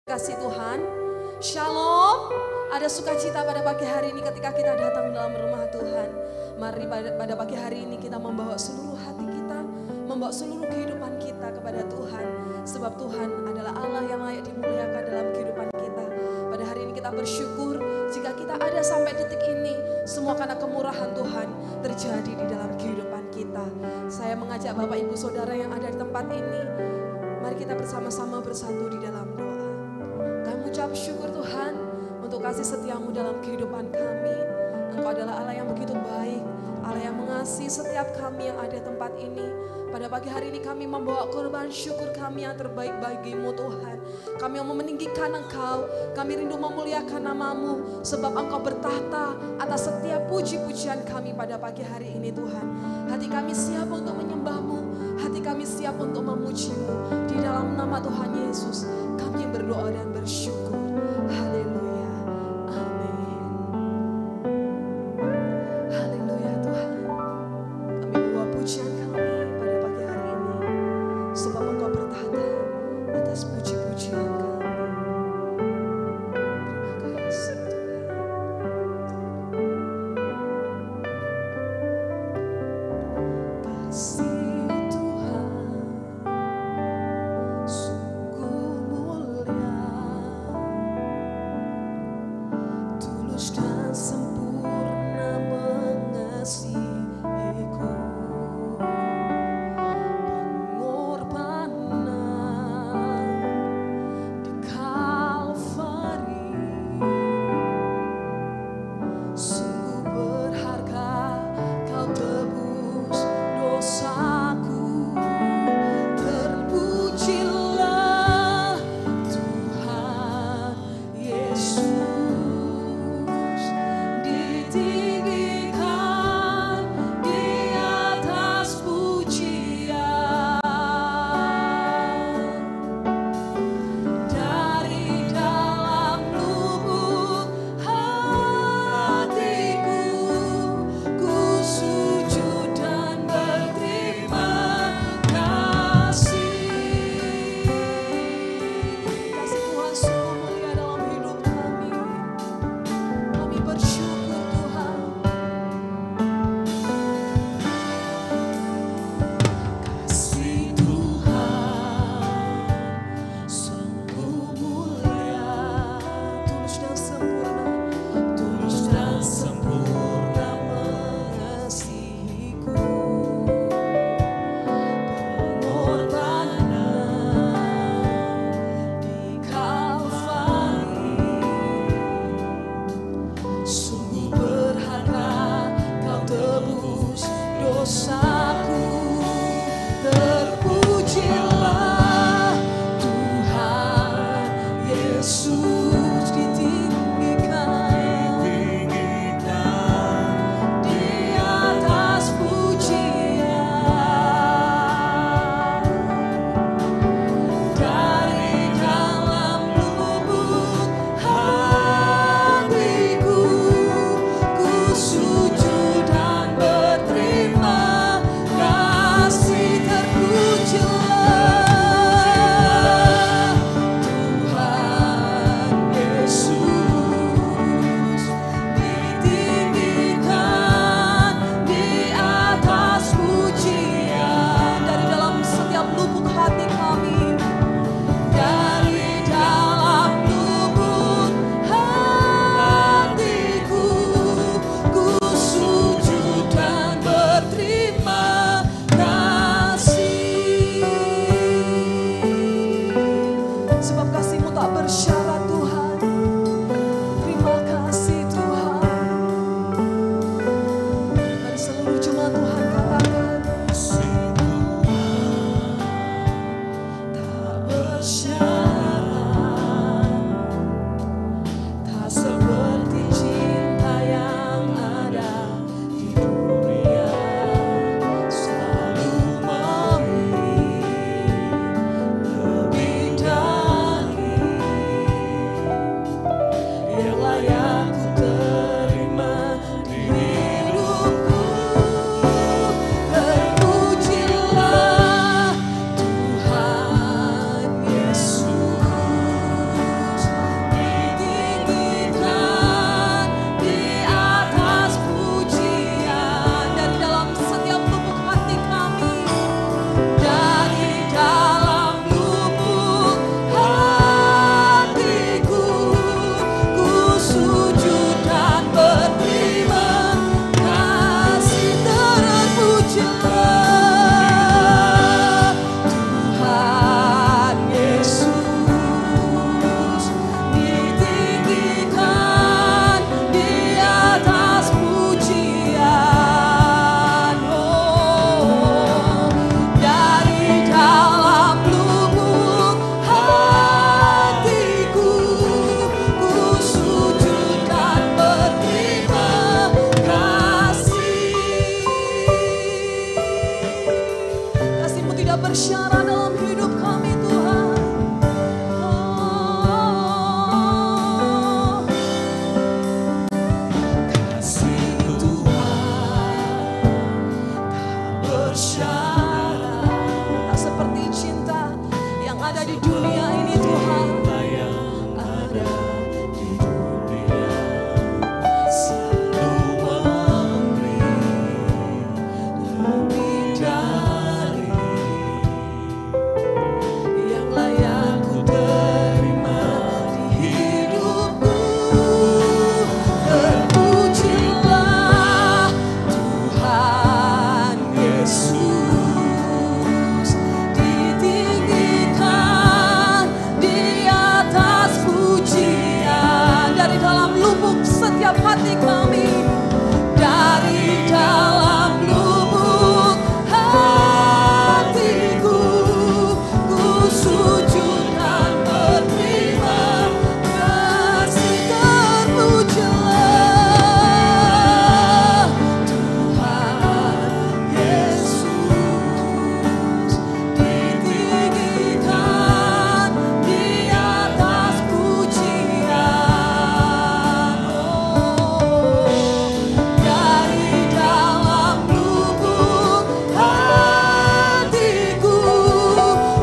Kasih Tuhan, Shalom. Ada sukacita pada pagi hari ini ketika kita datang dalam rumah Tuhan. Mari pada pagi hari ini kita membawa seluruh hati kita, membawa seluruh kehidupan kita kepada Tuhan. Sebab Tuhan adalah Allah yang layak dimuliakan dalam kehidupan kita. Pada hari ini kita bersyukur jika kita ada sampai detik ini, semua karena kemurahan Tuhan terjadi di dalam kehidupan kita. Saya mengajak Bapak Ibu Saudara yang ada di tempat ini, mari kita bersama-sama bersatu di dalam doa. Kami ucap syukur Tuhan untuk kasih setiamu dalam kehidupan kami. Engkau adalah Allah yang begitu baik, Allah yang mengasihi setiap kami yang ada di tempat ini. Pada pagi hari ini kami membawa korban syukur kami yang terbaik bagimu Tuhan. Kami yang meninggikan Engkau, kami rindu memuliakan namamu. Sebab Engkau bertahta atas setiap puji-pujian kami pada pagi hari ini Tuhan. Hati kami siap untuk menyembahmu, hati kami siap untuk memujimu. Di dalam nama Tuhan Yesus kami berdoa dan bersyukur. Haleluya. Amin. Haleluya Tuhan. Kami bawa pujian kami pada pagi hari ini. Sebab Engkau bertahta atas puji-pujian kami. Terima kasih Tuhan. Kasih Tuhan sungguh mulia. berbicara dalam hidup kami Tuhan. Kasih Tuhan tak bersyarat, tak seperti cinta yang ada di dunia ini Tuhan. Ada di dunia selalu memberi lebih dari yang layak ku terima di hidupku. Terpujilah Tuhan Yesus, ditinggikan di atas pujian. Dari dalam lubuk setiap hati kami, dari dalam lubuk hatiku, ku sujud dan berterima kasih. Terpujilah Tuhan Yesus, ditinggikan di atas pujian. Dari dalam lubuk hatiku,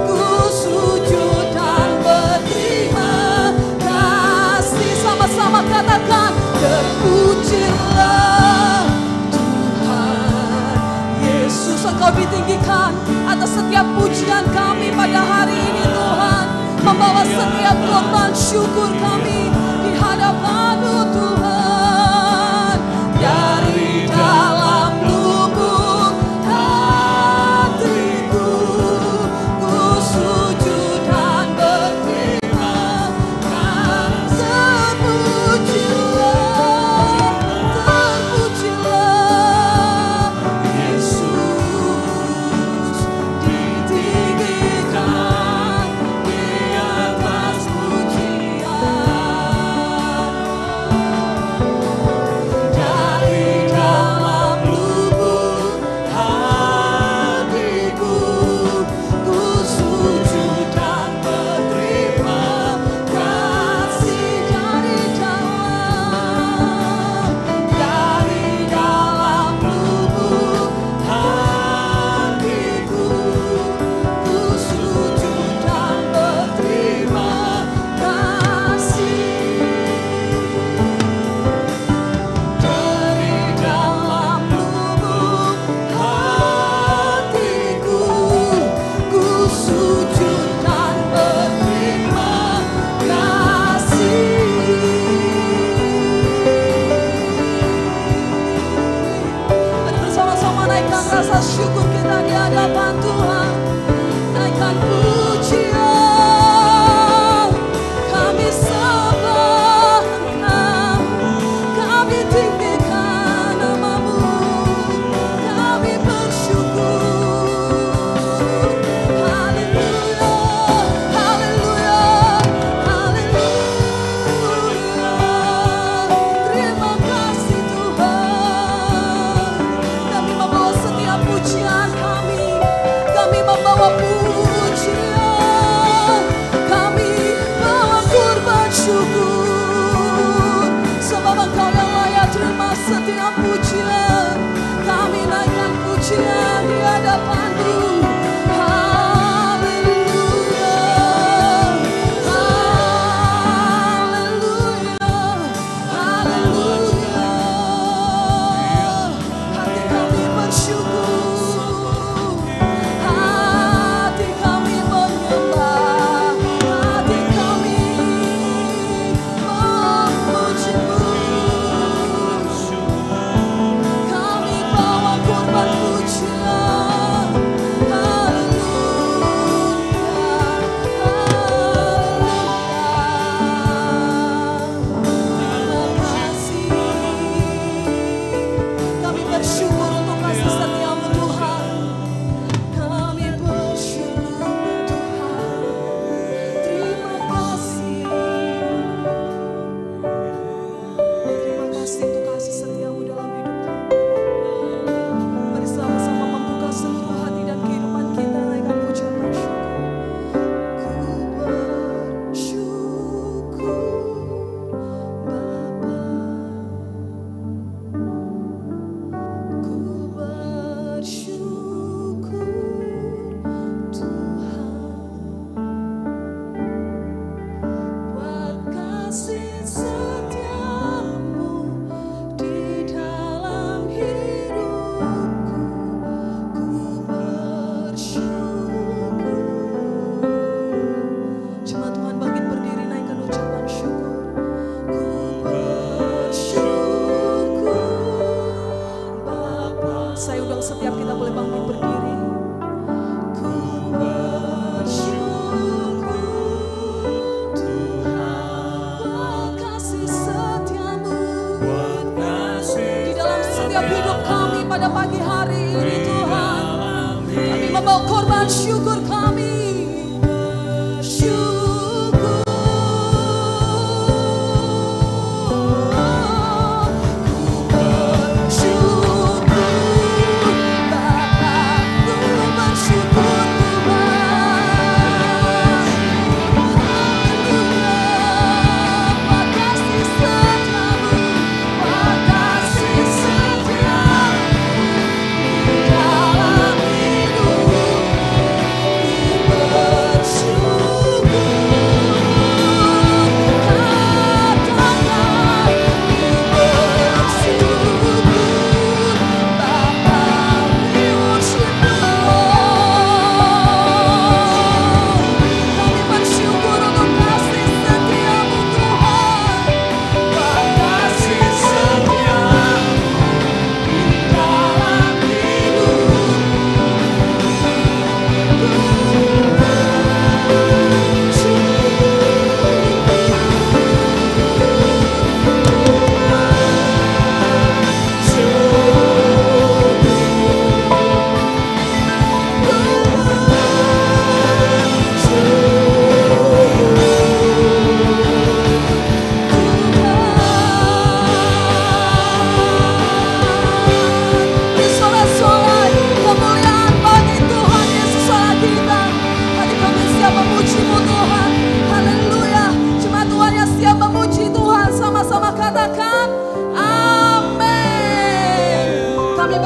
ku sujud dan berterima kasih. Sama-sama katakan, terpujilah Tuhan Yesus. Engkau ditinggikan atas setiap pujian kami pada hari ini Tuhan. Membawa setiap korban syukur kami di hadapan-Mu Tuhan. Dari dalam lubuk hatiku, ku sujud dan berterima kasih. Terpujilah Yesus, ditinggikan di atas pujian. bersyukur kami. Bersyukur.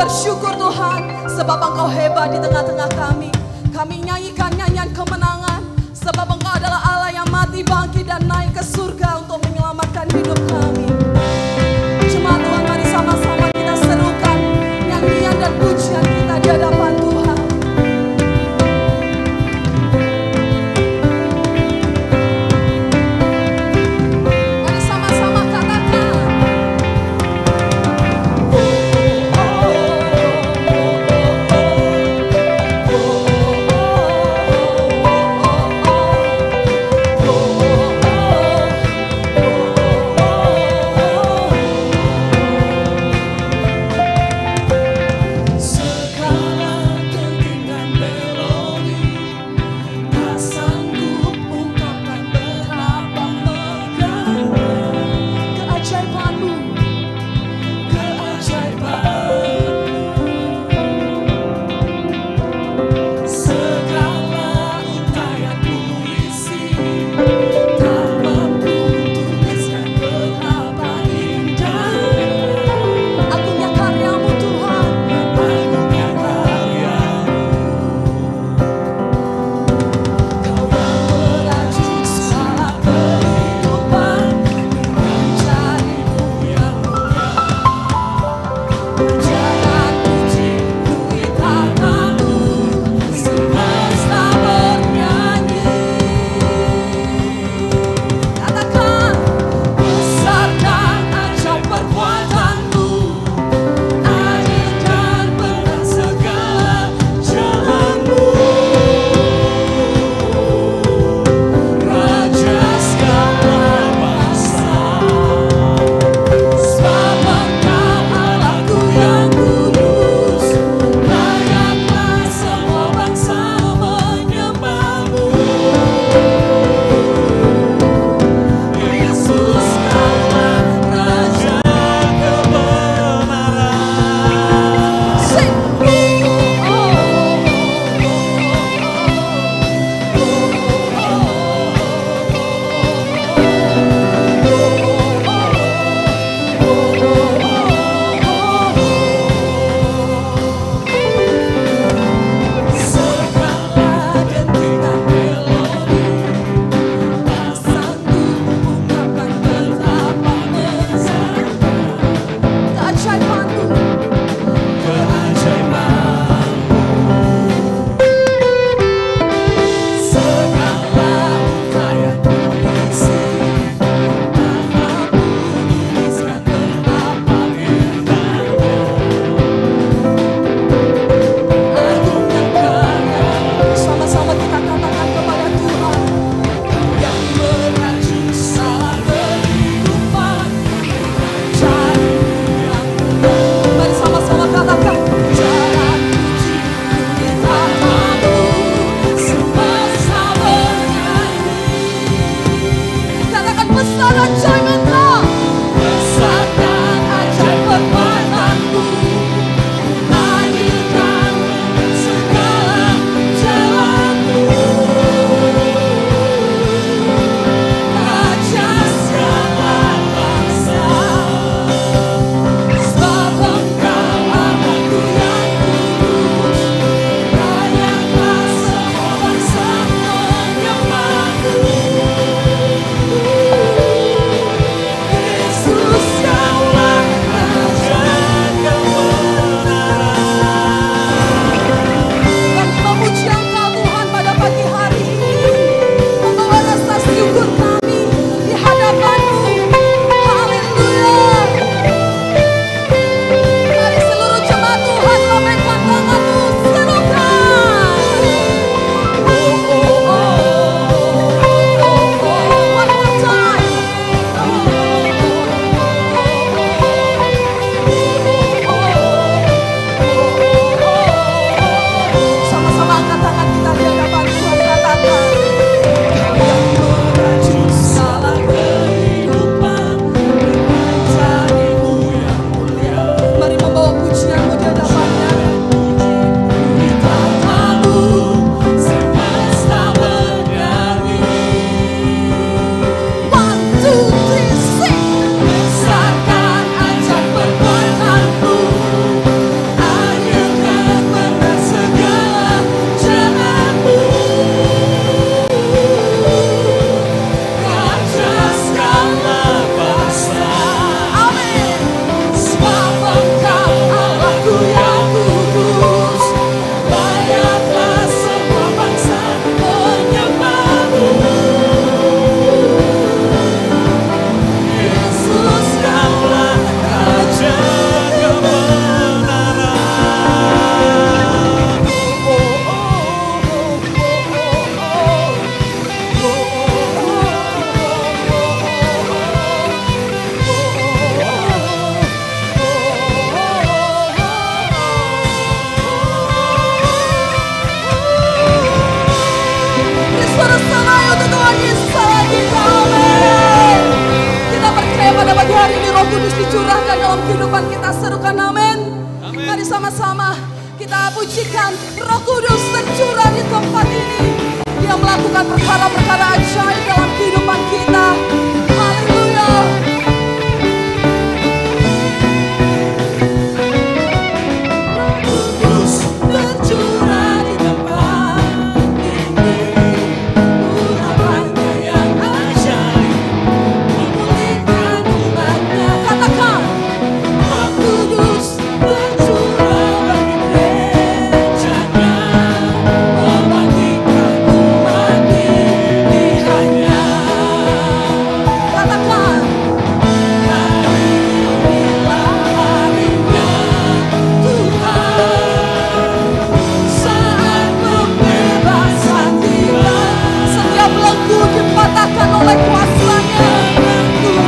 Bersyukur Tuhan, sebab Engkau hebat di tengah-tengah kami. Kami nyanyikan nyanyian kemenangan, sebab Engkau adalah Allah yang mati, bangkit dan naik ke surga untuk menyelamatkan hidup kami. Jemaat Tuhan, mari sama-sama kita serukan nyanyian dan pujian kita di hadapan Tuhan. Mari sama-sama katakan. Oh, bersorak-sorai untuk Tuhan Yesus Allah kita. Amin. Kita percaya pada pagi hari ini Roh Kudus dicurahkan dalam kehidupan kita. Serukan amin. Mari sama-sama kita pujikan Roh Kudus tercurah di tempat ini. Dia melakukan perkara-perkara ajaib dalam kehidupan kita. Haleluya. Oleh kuasanya,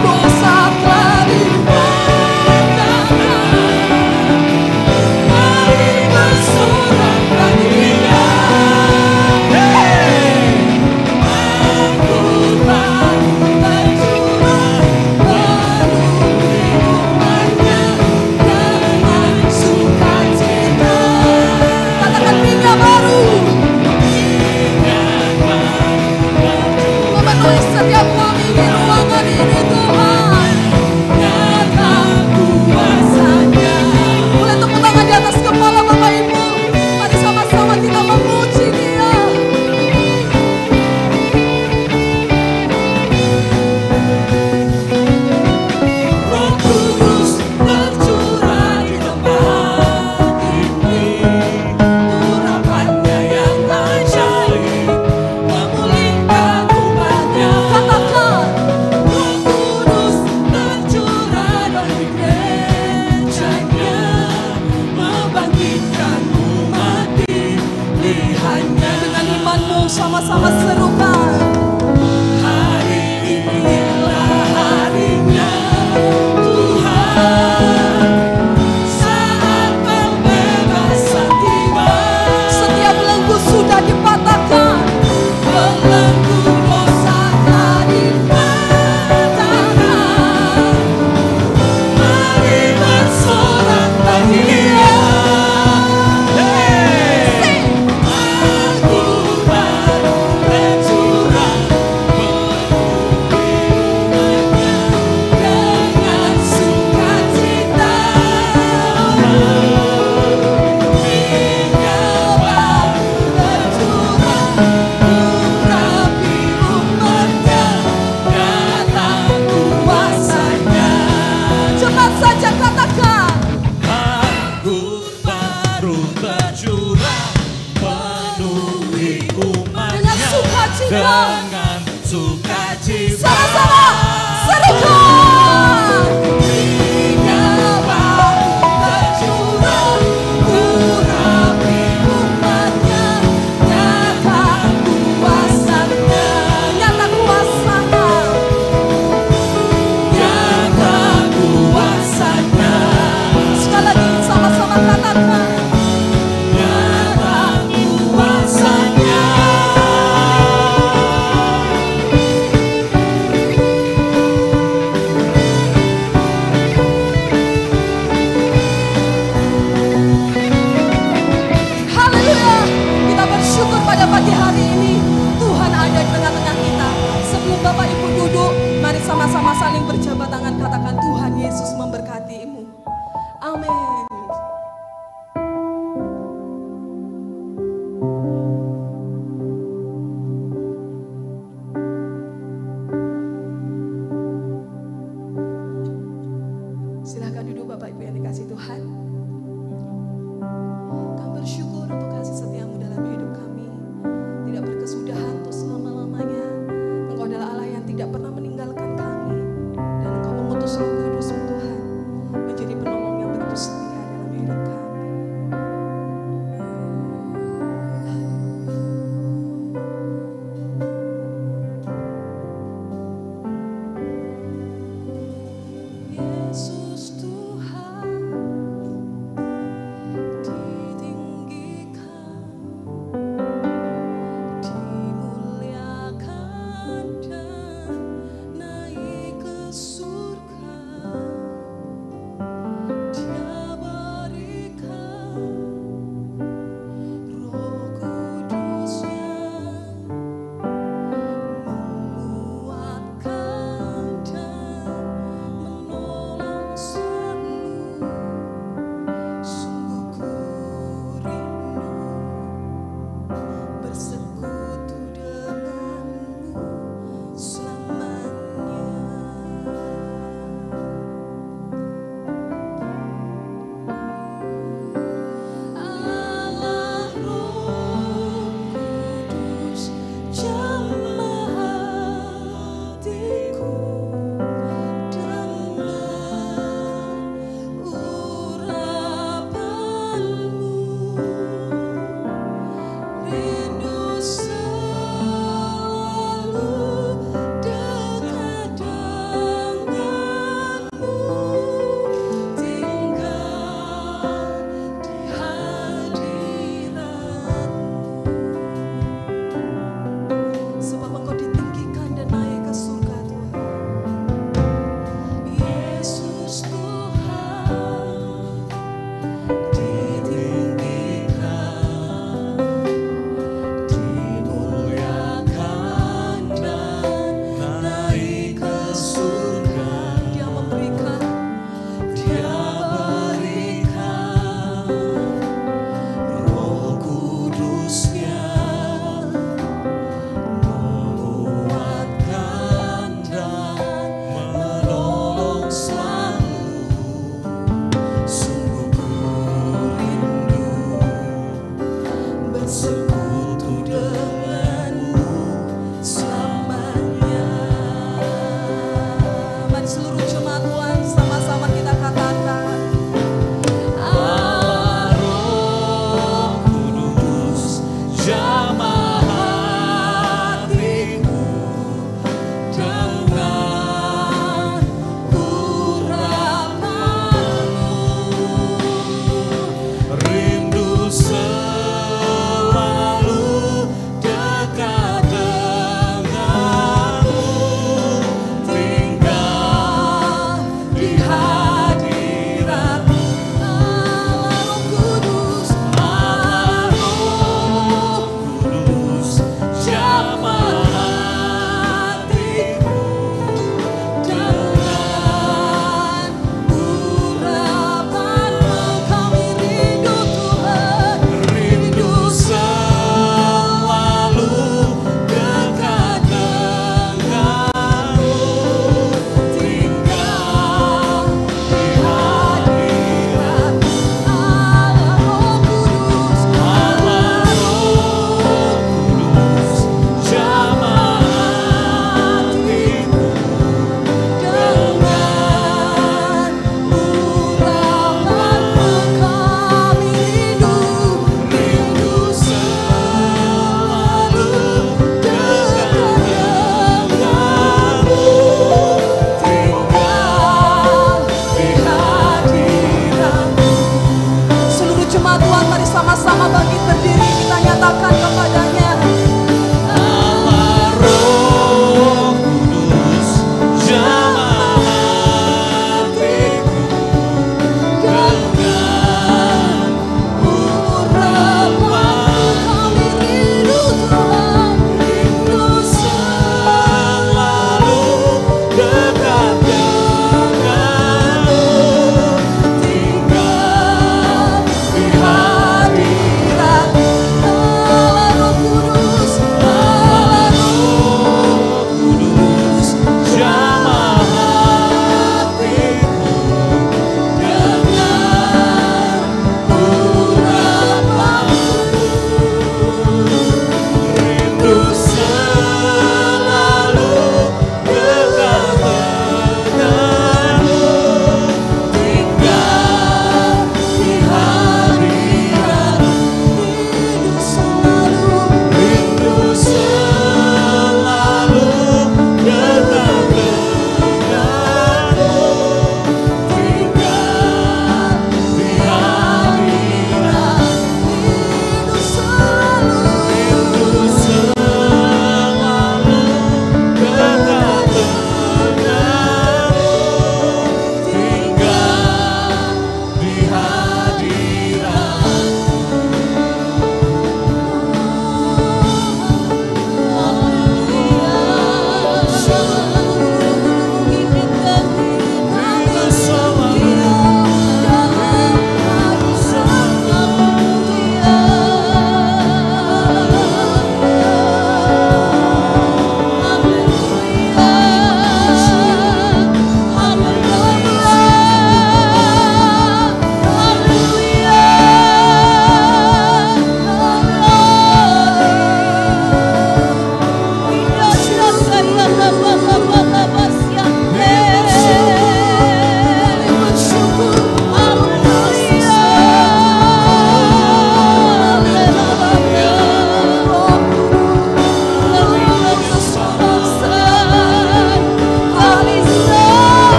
dosa telah dipatahkan. Mari bersorak bagi Dia. Aku baru tercurah penuhi umatnya dengan sukacita. Katakan minyak baru. Memenuhi setiap kami di ruangan ini Tuhan. Nyata kuasanya. Boleh tepuk tangan di atas kepala Bapak Ibu. Mari sama-sama kita memuji Dia. Roh Kudus tercurah di tempat ini. Urapannya yang ajaib memulihkan umatnya. Katakan, Roh Kudus tercurah dari gerejanya, membangkitkan umat pilihannya. Dengan imanmu sama-sama serukan. Hari inilah harinya Tuhan, saat pembebasan tiba. Setiap belenggu sudah dipatahkan. Belenggu dosa telah dipatahkan. Mari bersorak bagi Dia. Aku baru tercurah penuhi umatnya dengan sukacita. Minyak baru tercurah urapi umatnya, nyata kuasanya. Cepat saja katakan. Anggur baru tercurah penuhi umatnya Dengan sukacita. dengan sukacita. Sama-sama serukan. Minyak baru tercurah urapi umatnya, nyata kuasanya. Nyata kuasanya. Nyata kuasanya. Sekali lagi sama-sama katakan. Nyata kuasanya.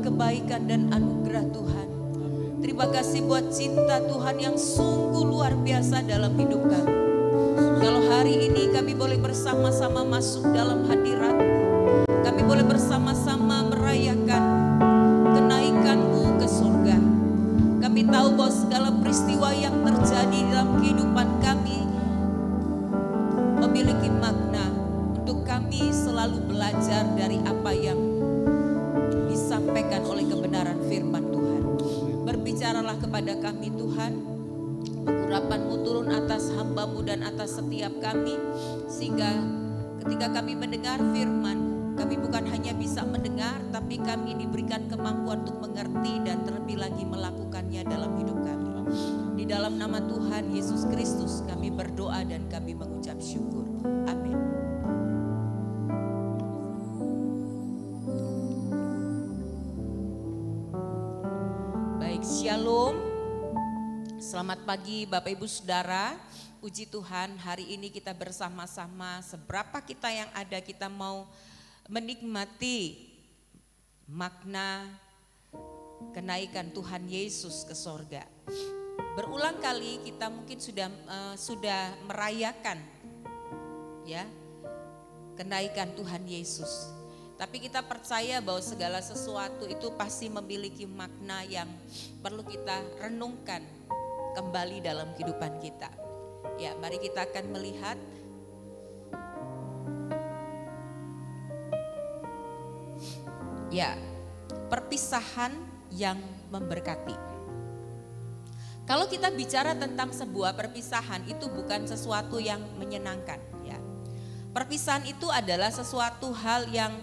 kebaikan dan anugerah Tuhan. Terima kasih buat cinta Tuhan yang sungguh luar biasa dalam hidup kami. Kalau hari ini kami boleh bersama-sama masuk dalam hadirat, kami boleh bersama-sama merayakan kenaikan-Mu ke surga. Kami tahu bahwa segala peristiwa yang terjadi dalam kehidupan kami memiliki makna untuk kami selalu belajar dari apa yang disampaikan oleh kebenaran firman Tuhan. Berbicaralah kepada kami Tuhan, pengurapan-Mu turun atas hamba-Mu dan atas setiap kami, sehingga ketika kami mendengar firman, kami bukan hanya bisa mendengar, tapi kami diberikan kemampuan untuk mengerti dan terlebih lagi melakukannya dalam hidup kami. Di dalam nama Tuhan Yesus Kristus kami berdoa dan kami mengucap syukur. Amin. Baik, Shalom. Selamat pagi Bapak Ibu Saudara. Puji Tuhan, hari ini kita bersama-sama, seberapa kita yang ada, kita mau menikmati makna kenaikan Tuhan Yesus ke sorga. Berulang kali kita mungkin sudah merayakan ya kenaikan Tuhan Yesus. Tapi kita percaya bahwa segala sesuatu itu pasti memiliki makna yang perlu kita renungkan kembali dalam kehidupan kita. Ya, mari kita akan melihat ya, perpisahan yang memberkati. Kalau kita bicara tentang sebuah perpisahan, itu bukan sesuatu yang menyenangkan ya. Perpisahan itu adalah sesuatu hal yang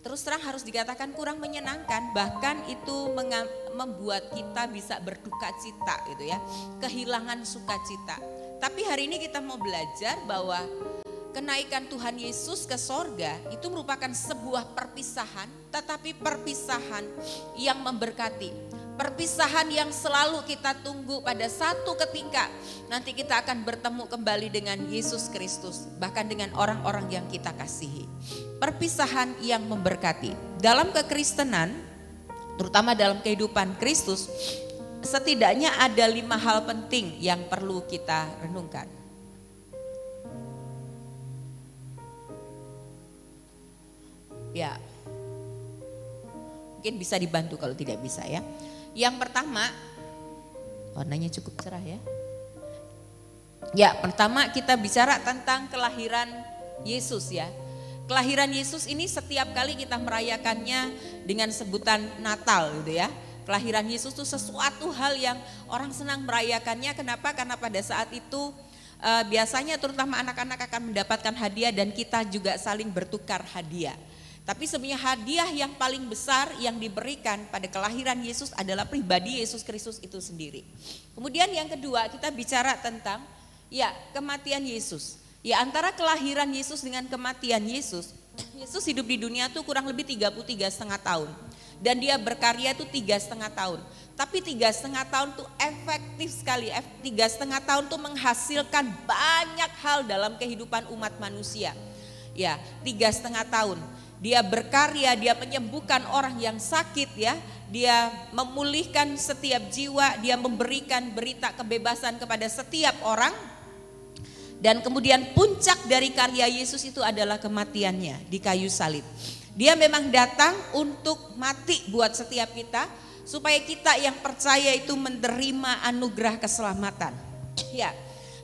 terus terang harus dikatakan kurang menyenangkan, bahkan itu membuat kita bisa berduka cita gitu ya, kehilangan sukacita. Tapi hari ini kita mau belajar bahwa kenaikan Tuhan Yesus ke sorga itu merupakan sebuah perpisahan, tetapi perpisahan yang memberkati. Perpisahan yang selalu kita tunggu pada satu ketika nanti kita akan bertemu kembali dengan Yesus Kristus, bahkan dengan orang-orang yang kita kasihi. Perpisahan yang memberkati. Dalam kekristenan, terutama dalam kehidupan Kristus, setidaknya ada 5 hal penting yang perlu kita renungkan. Ya, mungkin bisa dibantu kalau tidak bisa ya. Yang pertama, warnanya cukup cerah ya. Ya, pertama kita bicara tentang kelahiran Yesus ya. Kelahiran Yesus ini setiap kali kita merayakannya dengan sebutan Natal gitu ya. Kelahiran Yesus itu sesuatu hal yang orang senang merayakannya. Kenapa? Karena pada saat itu biasanya terutama anak-anak akan mendapatkan hadiah dan kita juga saling bertukar hadiah. Tapi sebenarnya hadiah yang paling besar yang diberikan pada kelahiran Yesus adalah pribadi Yesus Kristus itu sendiri. Kemudian yang kedua kita bicara tentang ya kematian Yesus. Ya, antara kelahiran Yesus dengan kematian Yesus, Yesus hidup di dunia tuh kurang lebih 33,5 tahun. Dan dia berkarya itu 3,5 tahun. Tapi 3,5 tahun itu efektif sekali. 3,5 tahun itu menghasilkan banyak hal dalam kehidupan umat manusia. Ya, 3,5 tahun. Dia berkarya, dia menyembuhkan orang yang sakit ya. Dia memulihkan setiap jiwa, dia memberikan berita kebebasan kepada setiap orang. Dan kemudian puncak dari karya Yesus itu adalah kematiannya di kayu salib. Dia memang datang untuk mati buat setiap kita, supaya kita yang percaya itu menerima anugerah keselamatan. Ya.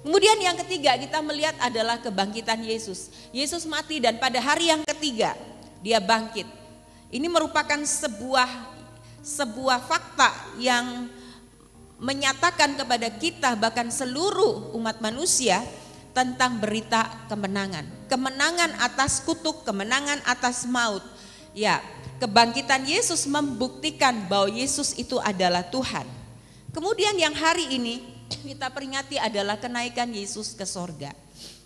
Kemudian yang ketiga kita melihat adalah kebangkitan Yesus. Yesus mati dan pada hari yang ketiga dia bangkit. Ini merupakan sebuah fakta yang menyatakan kepada kita, bahkan seluruh umat manusia, tentang berita kemenangan. Kemenangan atas kutuk, kemenangan atas maut. Ya, kebangkitan Yesus membuktikan bahwa Yesus itu adalah Tuhan. Kemudian yang hari ini kita peringati adalah kenaikan Yesus ke sorga.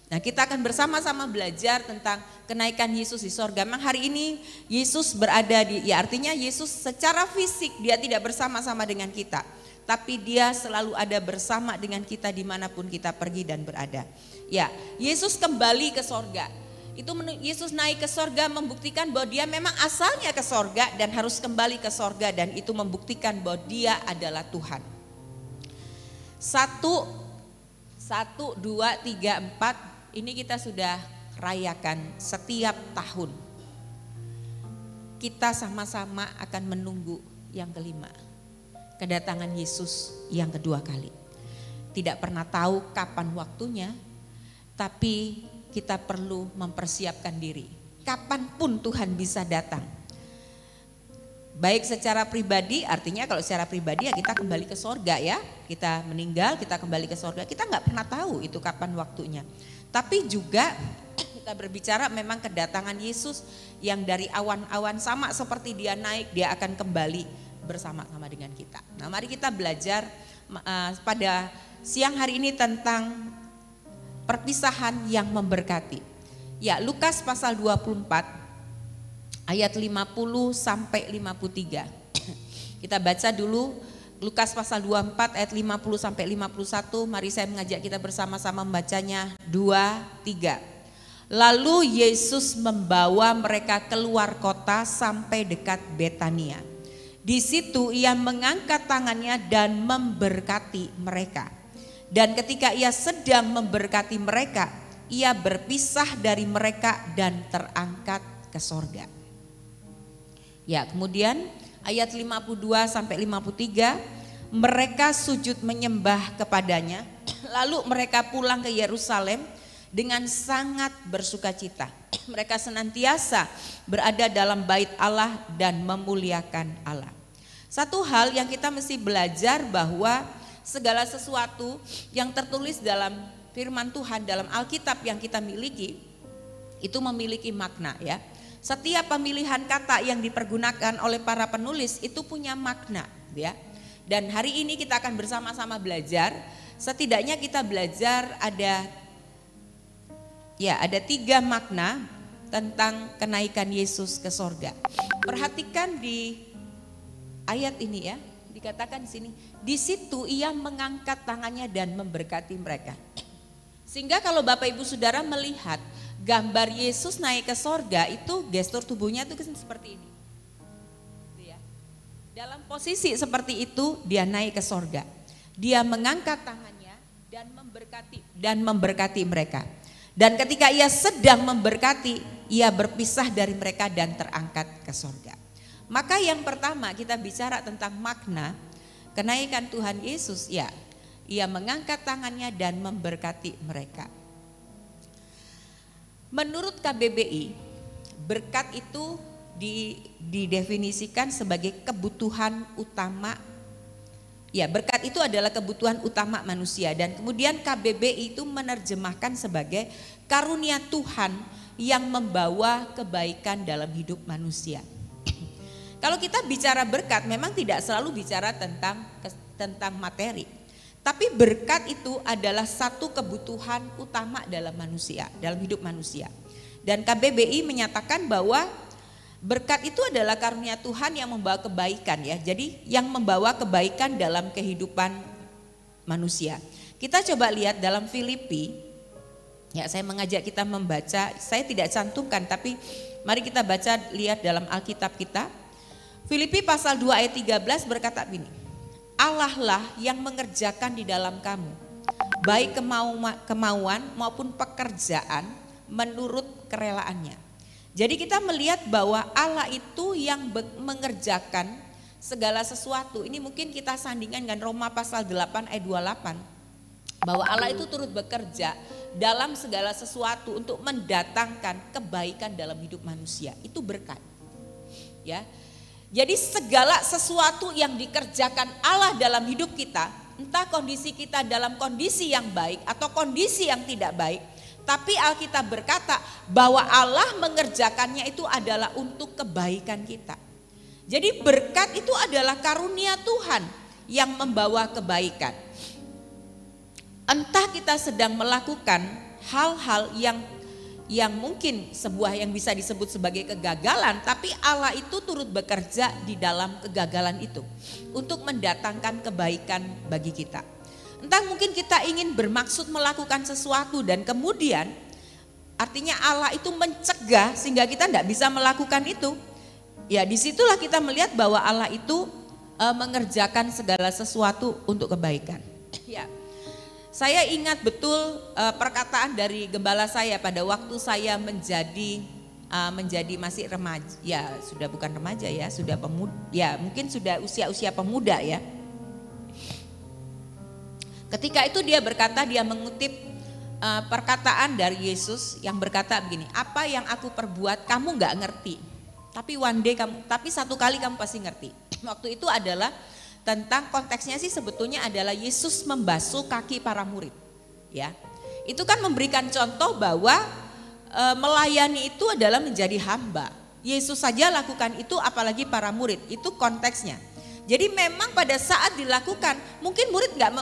Nah, kita akan bersama-sama belajar tentang kenaikan Yesus di sorga. Memang hari ini Yesus berada artinya Yesus secara fisik dia tidak bersama-sama dengan kita. Tapi dia selalu ada bersama dengan kita dimanapun kita pergi dan berada. Ya, Yesus kembali ke sorga. Yesus naik ke sorga membuktikan bahwa dia memang asalnya ke sorga dan harus kembali ke sorga. Dan itu membuktikan bahwa dia adalah Tuhan. 1, 2, 3, 4 ini kita sudah rayakan setiap tahun. Kita sama-sama akan menunggu yang kelima. Kedatangan Yesus yang kedua kali. Tidak pernah tahu kapan waktunya, tapi kita perlu mempersiapkan diri. Kapanpun Tuhan bisa datang. Baik secara pribadi, artinya kalau secara pribadi ya kita kembali ke sorga ya. Kita meninggal, kita kembali ke sorga. Kita nggak pernah tahu itu kapan waktunya. Tapi juga kita berbicara memang kedatangan Yesus yang dari awan-awan sama seperti dia naik, dia akan kembali bersama-sama dengan kita. Nah, mari kita belajar pada siang hari ini tentang perpisahan yang memberkati. Ya, Lukas pasal 24 ayat 50 sampai 53. Kita baca dulu Lukas pasal 24 ayat 50 sampai 51. Mari saya mengajak kita bersama-sama membacanya. 2, 3. Lalu Yesus membawa mereka keluar kota sampai dekat Betania. Di situ ia mengangkat tangannya dan memberkati mereka. Dan ketika ia sedang memberkati mereka, ia berpisah dari mereka dan terangkat ke sorga. Ya, kemudian ayat 52 sampai 53, mereka sujud menyembah kepadanya, lalu mereka pulang ke Yerusalem dengan sangat bersukacita. Mereka senantiasa berada dalam bait Allah dan memuliakan Allah. Satu hal yang kita mesti belajar bahwa segala sesuatu yang tertulis dalam firman Tuhan dalam Alkitab yang kita miliki itu memiliki makna ya. Setiap pemilihan kata yang dipergunakan oleh para penulis itu punya makna ya. Dan hari ini kita akan bersama-sama belajar, setidaknya kita belajar ada 3 makna tentang kenaikan Yesus ke sorga. Perhatikan di ayat ini ya, dikatakan di sini, di situ ia mengangkat tangannya dan memberkati mereka. Sehingga kalau Bapak Ibu Saudara melihat gambar Yesus naik ke sorga itu gestur tubuhnya itu seperti ini. Ya. Dalam posisi seperti itu dia naik ke sorga. Dia mengangkat tangannya dan memberkati mereka. Dan ketika ia sedang memberkati, ia berpisah dari mereka dan terangkat ke sorga. Maka yang pertama kita bicara tentang makna kenaikan Tuhan Yesus ya. Ia mengangkat tangannya dan memberkati mereka. Menurut KBBI, berkat itu didefinisikan sebagai kebutuhan utama. Ya, berkat itu adalah kebutuhan utama manusia dan kemudian KBBI itu menerjemahkan sebagai karunia Tuhan yang membawa kebaikan dalam hidup manusia. Kalau kita bicara berkat memang tidak selalu bicara tentang materi. Tapi berkat itu adalah satu kebutuhan utama dalam manusia, dalam hidup manusia. Dan KBBI menyatakan bahwa Berkat itu adalah karunia Tuhan yang membawa kebaikan ya. Jadi yang membawa kebaikan dalam kehidupan manusia. Kita coba lihat dalam Filipi. Ya, saya mengajak kita membaca. Saya tidak cantumkan, tapi mari kita baca, lihat dalam Alkitab kita. Filipi pasal 2 ayat 13 berkata begini. Allah lah yang mengerjakan di dalam kamu, baik kemauan maupun pekerjaan menurut kerelaannya. Jadi kita melihat bahwa Allah itu yang mengerjakan segala sesuatu. Ini mungkin kita sandingkan dengan Roma pasal 8 ayat 28. Bahwa Allah itu turut bekerja dalam segala sesuatu untuk mendatangkan kebaikan dalam hidup manusia. Itu berkat. Ya. Jadi segala sesuatu yang dikerjakan Allah dalam hidup kita, entah kondisi kita dalam kondisi yang baik atau kondisi yang tidak baik, tapi Alkitab berkata bahwa Allah mengerjakannya itu adalah untuk kebaikan kita. Jadi berkat itu adalah karunia Tuhan yang membawa kebaikan. Entah kita sedang melakukan hal-hal yang mungkin sebuah yang bisa disebut sebagai kegagalan, tapi Allah itu turut bekerja di dalam kegagalan itu untuk mendatangkan kebaikan bagi kita. Entah mungkin kita ingin bermaksud melakukan sesuatu dan kemudian artinya Allah itu mencegah sehingga kita tidak bisa melakukan itu. Ya, disitulah kita melihat bahwa Allah itu mengerjakan segala sesuatu untuk kebaikan. Ya, saya ingat betul perkataan dari gembala saya pada waktu saya menjadi masih remaja. Ya, sudah bukan remaja ya, sudah pemuda. Ya, mungkin sudah usia pemuda ya. Ketika itu dia berkata, dia mengutip perkataan dari Yesus yang berkata begini, apa yang aku perbuat kamu gak ngerti, tapi tapi satu kali kamu pasti ngerti. Waktu itu adalah tentang konteksnya sih sebetulnya adalah Yesus membasuh kaki para murid. Ya, itu kan memberikan contoh bahwa melayani itu adalah menjadi hamba. Yesus saja lakukan itu, apalagi para murid, itu konteksnya. Jadi memang pada saat dilakukan mungkin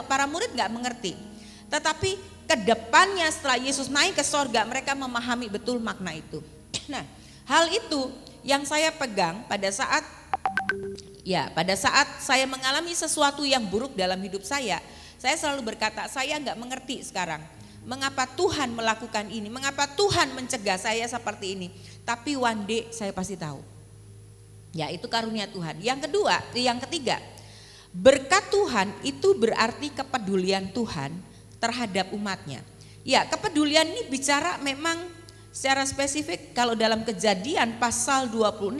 para murid nggak mengerti. Tetapi kedepannya setelah Yesus naik ke sorga mereka memahami betul makna itu. Nah, hal itu yang saya pegang pada saat saya mengalami sesuatu yang buruk dalam hidup saya selalu berkata saya nggak mengerti sekarang. Mengapa Tuhan melakukan ini? Mengapa Tuhan mencegah saya seperti ini? Tapi one day saya pasti tahu. Ya, itu karunia Tuhan. Yang ketiga, berkat Tuhan itu berarti kepedulian Tuhan terhadap umatnya. Ya, kepedulian ini bicara memang secara spesifik kalau dalam Kejadian pasal 26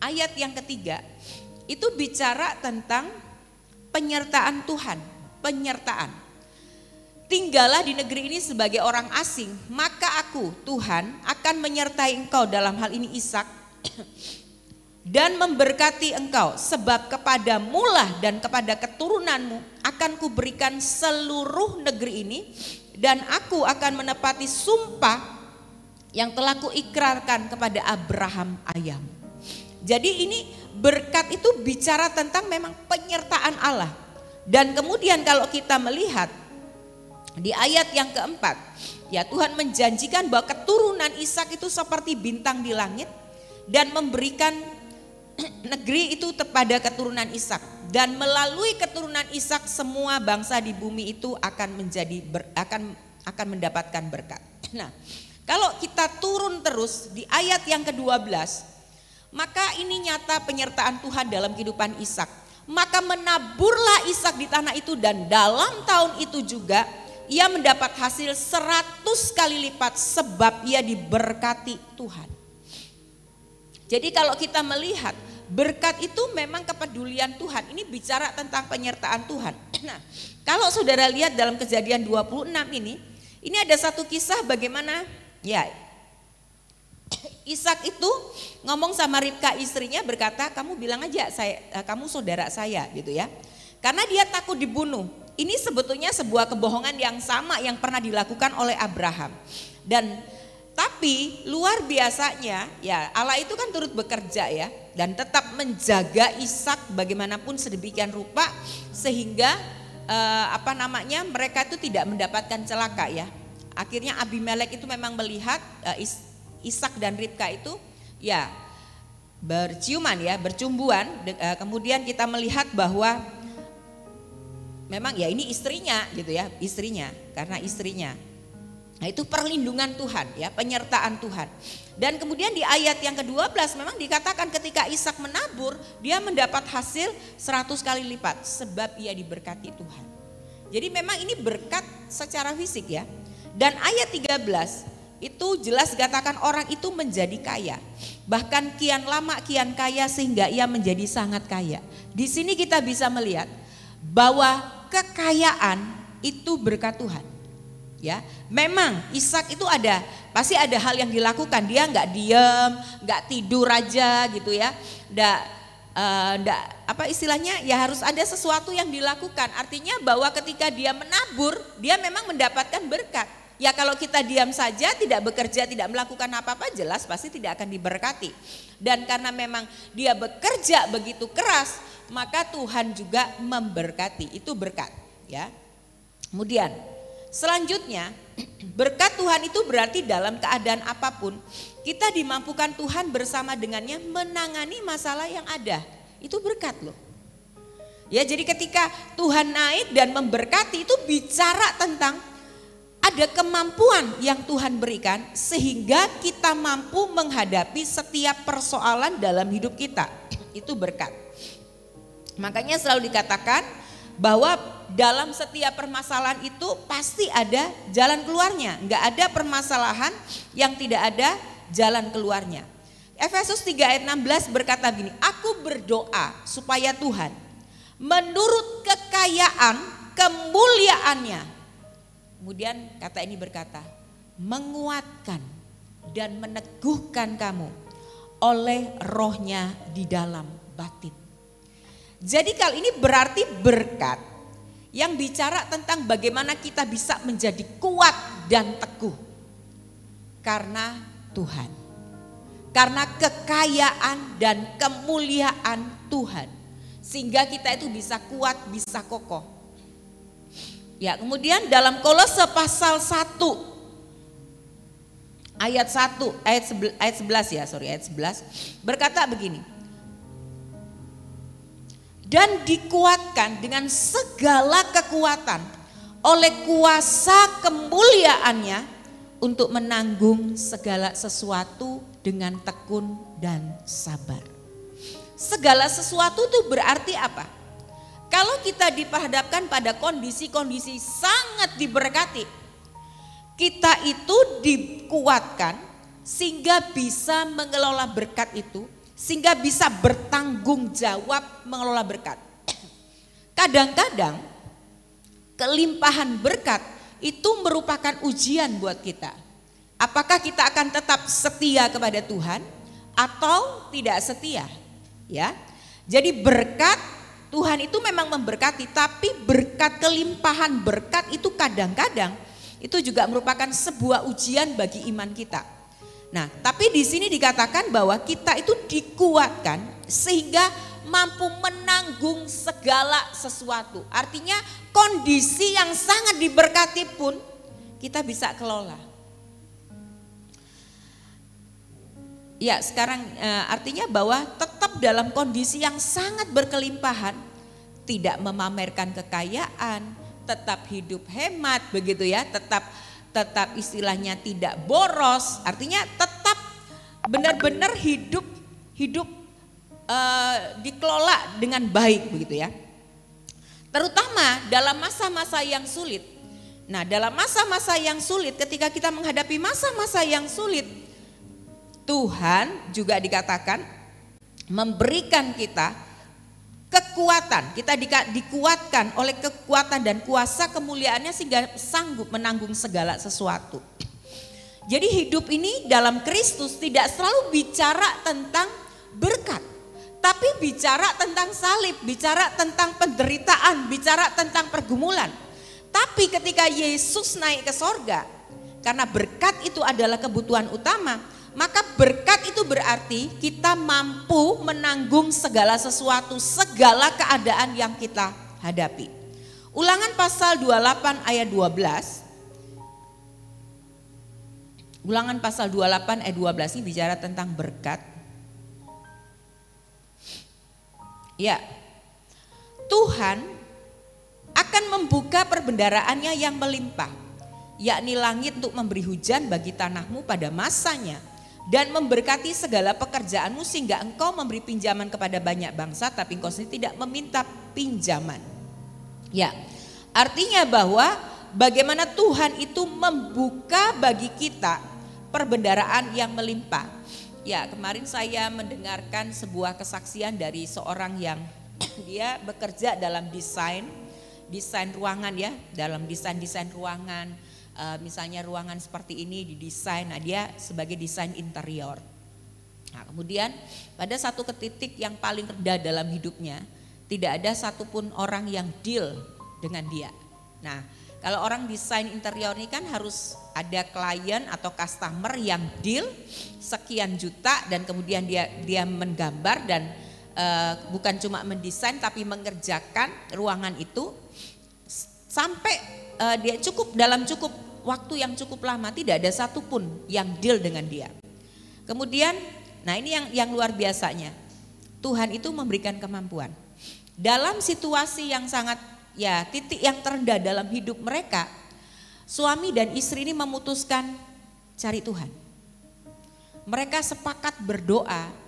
ayat yang ketiga itu bicara tentang penyertaan Tuhan, penyertaan. Tinggallah di negeri ini sebagai orang asing, maka aku, Tuhan, akan menyertai engkau dalam hal ini Ishak dan memberkati engkau, sebab kepadamu lah dan kepada keturunanmu akan kuberikan seluruh negeri ini, dan aku akan menepati sumpah yang telah kuikrarkan kepada Abraham ayahmu. Jadi ini berkat itu bicara tentang memang penyertaan Allah. Dan kemudian kalau kita melihat di ayat yang keempat, ya Tuhan menjanjikan bahwa keturunan Ishak itu seperti bintang di langit dan memberikan negeri itu kepada keturunan Ishak, dan melalui keturunan Ishak semua bangsa di bumi itu akan mendapatkan berkat. Nah, kalau kita turun terus di ayat yang ke-12, maka ini nyata penyertaan Tuhan dalam kehidupan Ishak. Maka menaburlah Ishak di tanah itu, dan dalam tahun itu juga ia mendapat hasil 100 kali lipat sebab ia diberkati Tuhan. Jadi kalau kita melihat berkat itu memang kepedulian Tuhan. Ini bicara tentang penyertaan Tuhan. Nah, kalau saudara lihat dalam Kejadian 26 ini ada satu kisah bagaimana ya Ishak itu ngomong sama Ribka istrinya, berkata, kamu bilang aja kamu saudara saya gitu ya. Karena dia takut dibunuh. Ini sebetulnya sebuah kebohongan yang sama yang pernah dilakukan oleh Abraham. Tapi luar biasanya ya Allah itu kan turut bekerja ya, dan tetap menjaga Ishak bagaimanapun sedemikian rupa sehingga mereka itu tidak mendapatkan celaka ya. Akhirnya Abimelek itu memang melihat Ishak dan Ribka itu ya berciuman ya, bercumbuan. Kemudian kita melihat bahwa memang ya ini istrinya gitu ya, istrinya, karena istrinya. Nah itu perlindungan Tuhan ya, penyertaan Tuhan. Dan kemudian di ayat yang ke-12 memang dikatakan ketika Ishak menabur, dia mendapat hasil 100 kali lipat sebab ia diberkati Tuhan. Jadi memang ini berkat secara fisik ya. Dan ayat 13 itu jelas dikatakan orang itu menjadi kaya. Bahkan kian lama kian kaya sehingga ia menjadi sangat kaya. Di sini kita bisa melihat bahwa kekayaan itu berkat Tuhan. Ya, memang Ishak itu pasti ada hal yang dilakukan. Dia nggak diem, nggak tidur aja gitu ya. Istilahnya ya harus ada sesuatu yang dilakukan. Artinya bahwa ketika dia menabur, dia memang mendapatkan berkat. Ya kalau kita diam saja, tidak bekerja, tidak melakukan apa-apa, jelas pasti tidak akan diberkati. Dan karena memang dia bekerja begitu keras, maka Tuhan juga memberkati. Itu berkat ya. Kemudian selanjutnya, berkat Tuhan itu berarti dalam keadaan apapun kita dimampukan Tuhan bersama dengannya menangani masalah yang ada. Itu berkat loh. Ya, jadi ketika Tuhan naik dan memberkati itu bicara tentang ada kemampuan yang Tuhan berikan sehingga kita mampu menghadapi setiap persoalan dalam hidup kita. Itu berkat. Makanya selalu dikatakan bahwa dalam setiap permasalahan itu pasti ada jalan keluarnya. Enggak ada permasalahan yang tidak ada jalan keluarnya. Efesus 3 ayat 16 berkata gini, aku berdoa supaya Tuhan menurut kekayaan kemuliaannya. Kemudian kata ini berkata, menguatkan dan meneguhkan kamu oleh rohnya di dalam batin. Jadi kali ini berarti berkat yang bicara tentang bagaimana kita bisa menjadi kuat dan teguh. Karena Tuhan. Karena kekayaan dan kemuliaan Tuhan. Sehingga kita itu bisa kuat, bisa kokoh. Ya, kemudian dalam Kolose pasal 1 ayat 11 berkata begini. Dan dikuatkan dengan segala kekuatan oleh kuasa kemuliaannya untuk menanggung segala sesuatu dengan tekun dan sabar. Segala sesuatu itu berarti apa? Kalau kita diperhadapkan pada kondisi-kondisi sangat diberkati, kita itu dikuatkan sehingga bisa mengelola berkat itu, sehingga bisa bertanggung jawab mengelola berkat. Kadang-kadang kelimpahan berkat itu merupakan ujian buat kita. Apakah kita akan tetap setia kepada Tuhan atau tidak setia? Ya. Jadi berkat Tuhan itu memang memberkati, tapi berkat kelimpahan berkat itu kadang-kadang itu juga merupakan sebuah ujian bagi iman kita. Nah, tapi di sini dikatakan bahwa kita itu dikuatkan sehingga mampu menanggung segala sesuatu. Artinya kondisi yang sangat diberkati pun kita bisa kelola. Ya, sekarang artinya bahwa tetap dalam kondisi yang sangat berkelimpahan, tidak memamerkan kekayaan, tetap hidup hemat begitu ya, tetap istilahnya tidak boros, artinya tetap benar-benar hidup dikelola dengan baik begitu ya. Terutama dalam masa-masa yang sulit. Nah, dalam masa-masa yang sulit, ketika kita menghadapi masa-masa yang sulit, Tuhan juga dikatakan memberikan kita kekuatan. Kita dikuatkan oleh kekuatan dan kuasa kemuliaannya sehingga sanggup menanggung segala sesuatu. Jadi hidup ini dalam Kristus tidak selalu bicara tentang berkat, tapi bicara tentang salib, bicara tentang penderitaan, bicara tentang pergumulan. Tapi ketika Yesus naik ke sorga, karena berkat itu adalah kebutuhan utama, maka berkat itu berarti kita mampu menanggung segala sesuatu, segala keadaan yang kita hadapi. Ulangan pasal 28 ayat 12. Ulangan pasal 28 ayat 12 ini bicara tentang berkat. Ya, Tuhan akan membuka perbendaraannya yang melimpah, yakni langit untuk memberi hujan bagi tanahmu pada masanya, dan memberkati segala pekerjaanmu sehingga engkau memberi pinjaman kepada banyak bangsa, tapi engkau sendiri tidak meminta pinjaman. Ya, artinya bahwa bagaimana Tuhan itu membuka bagi kita perbendaraan yang melimpah. Ya, kemarin saya mendengarkan sebuah kesaksian dari seorang yang dia bekerja dalam desain ruangan ya, dalam desain ruangan. Misalnya ruangan seperti ini didesain, nah dia sebagai desain interior. Nah, kemudian pada satu titik yang paling rendah dalam hidupnya, tidak ada satupun orang yang deal dengan dia. Nah, kalau orang desain interior ini kan harus ada klien atau customer yang deal sekian juta, dan kemudian dia menggambar dan bukan cuma mendesain tapi mengerjakan ruangan itu sampai dia dalam waktu yang cukup lama, tidak ada satupun yang deal dengan dia. Kemudian, nah ini yang luar biasanya, Tuhan itu memberikan kemampuan dalam situasi yang sangat ya titik yang terendah dalam hidup mereka. Suami dan istri ini memutuskan cari Tuhan. Mereka sepakat berdoa.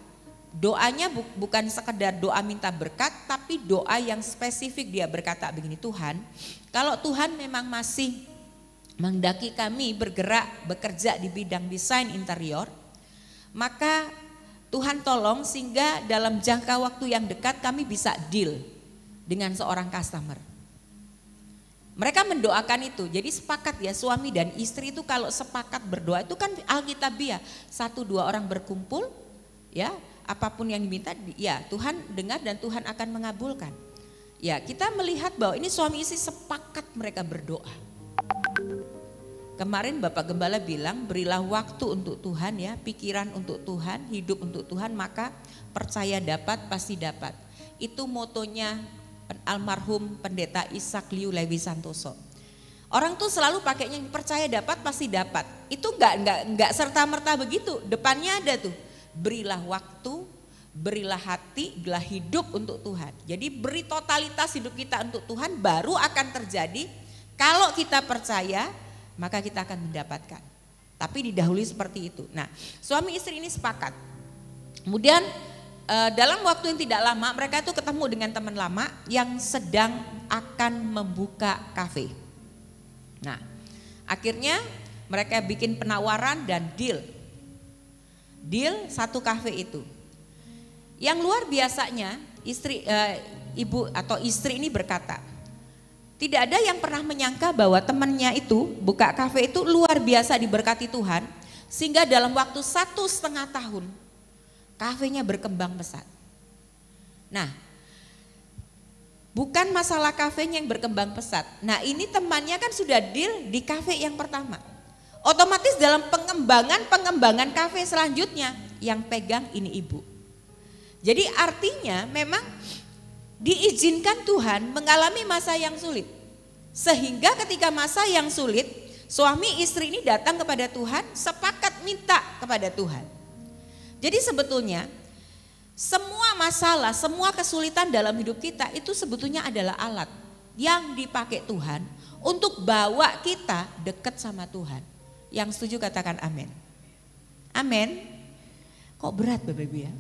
Doanya bukan sekedar doa minta berkat, tapi doa yang spesifik. Dia berkata begini, Tuhan, kalau Tuhan memang masih menghendaki kami bekerja di bidang desain interior, maka Tuhan tolong sehingga dalam jangka waktu yang dekat kami bisa deal dengan seorang customer. Mereka mendoakan itu, jadi sepakat ya, suami dan istri itu kalau sepakat berdoa itu kan alkitabiah, 1-2 orang berkumpul ya, apapun yang diminta ya Tuhan dengar dan Tuhan akan mengabulkan. Ya, kita melihat bahwa ini suami istri sepakat mereka berdoa. Kemarin Bapak Gembala bilang, berilah waktu untuk Tuhan ya, pikiran untuk Tuhan, hidup untuk Tuhan, maka percaya dapat pasti dapat. Itu motonya almarhum Pendeta Ishak Liu Lewi Santoso. Orang tuh selalu pakainya percaya dapat pasti dapat. Itu enggak serta-merta begitu. Depannya ada tuh, berilah waktu, berilah hati, berilah hidup untuk Tuhan. Jadi beri totalitas hidup kita untuk Tuhan, baru akan terjadi. Kalau kita percaya, maka kita akan mendapatkan. Tapi didahului seperti itu. Nah, suami istri ini sepakat. Kemudian dalam waktu yang tidak lama mereka itu ketemu dengan teman lama yang sedang akan membuka kafe. Nah, akhirnya mereka bikin penawaran dan deal satu kafe itu. Yang luar biasanya ibu atau istri ini berkata, tidak ada yang pernah menyangka bahwa temannya itu buka kafe itu luar biasa diberkati Tuhan, sehingga dalam waktu 1,5 tahun kafenya berkembang pesat. Nah, bukan masalah kafenya yang berkembang pesat. Nah, ini temannya kan sudah deal di kafe yang pertama. Otomatis dalam pengembangan kafe selanjutnya yang pegang ini ibu. Jadi artinya memang diizinkan Tuhan mengalami masa yang sulit. Sehingga ketika masa yang sulit, suami istri ini datang kepada Tuhan, sepakat minta kepada Tuhan. Jadi sebetulnya semua masalah, semua kesulitan dalam hidup kita itu sebetulnya adalah alat yang dipakai Tuhan untuk bawa kita dekat sama Tuhan. Yang setuju katakan amin. Amin. Kok berat Bapak Ibu ya?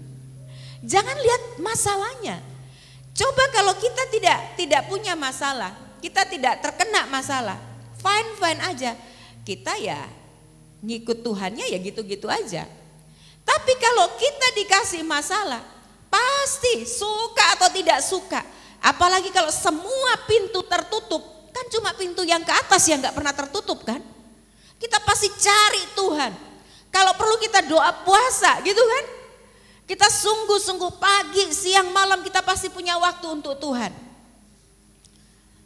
Jangan lihat masalahnya. Coba kalau kita tidak punya masalah, kita tidak terkena masalah, fine aja. Kita ya ngikut Tuhannya ya gitu-gitu aja. Tapi kalau kita dikasih masalah, pasti suka atau tidak suka. Apalagi kalau semua pintu tertutup, kan cuma pintu yang ke atas yang gak pernah tertutup kan. Kita pasti cari Tuhan. Kalau perlu kita doa puasa gitu kan. Kita sungguh-sungguh pagi, siang, malam kita pasti punya waktu untuk Tuhan.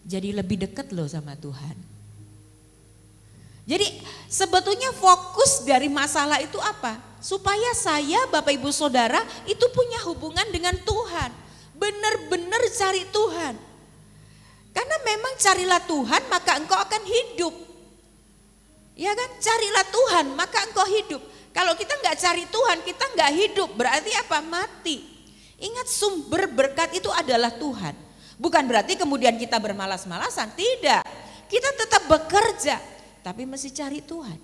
Jadi lebih dekat loh sama Tuhan. Jadi sebetulnya fokus dari masalah itu apa? Supaya saya, Bapak Ibu Saudara itu punya hubungan dengan Tuhan. Benar-benar cari Tuhan. Karena memang carilah Tuhan maka engkau akan hidup. Ya kan? Carilah Tuhan Tuhan maka engkau hidup. Kalau kita nggak cari Tuhan, kita nggak hidup. Berarti apa? Mati. Ingat, sumber berkat itu adalah Tuhan. Bukan berarti kemudian kita bermalas-malasan. Tidak. Kita tetap bekerja. Tapi mesti cari Tuhan.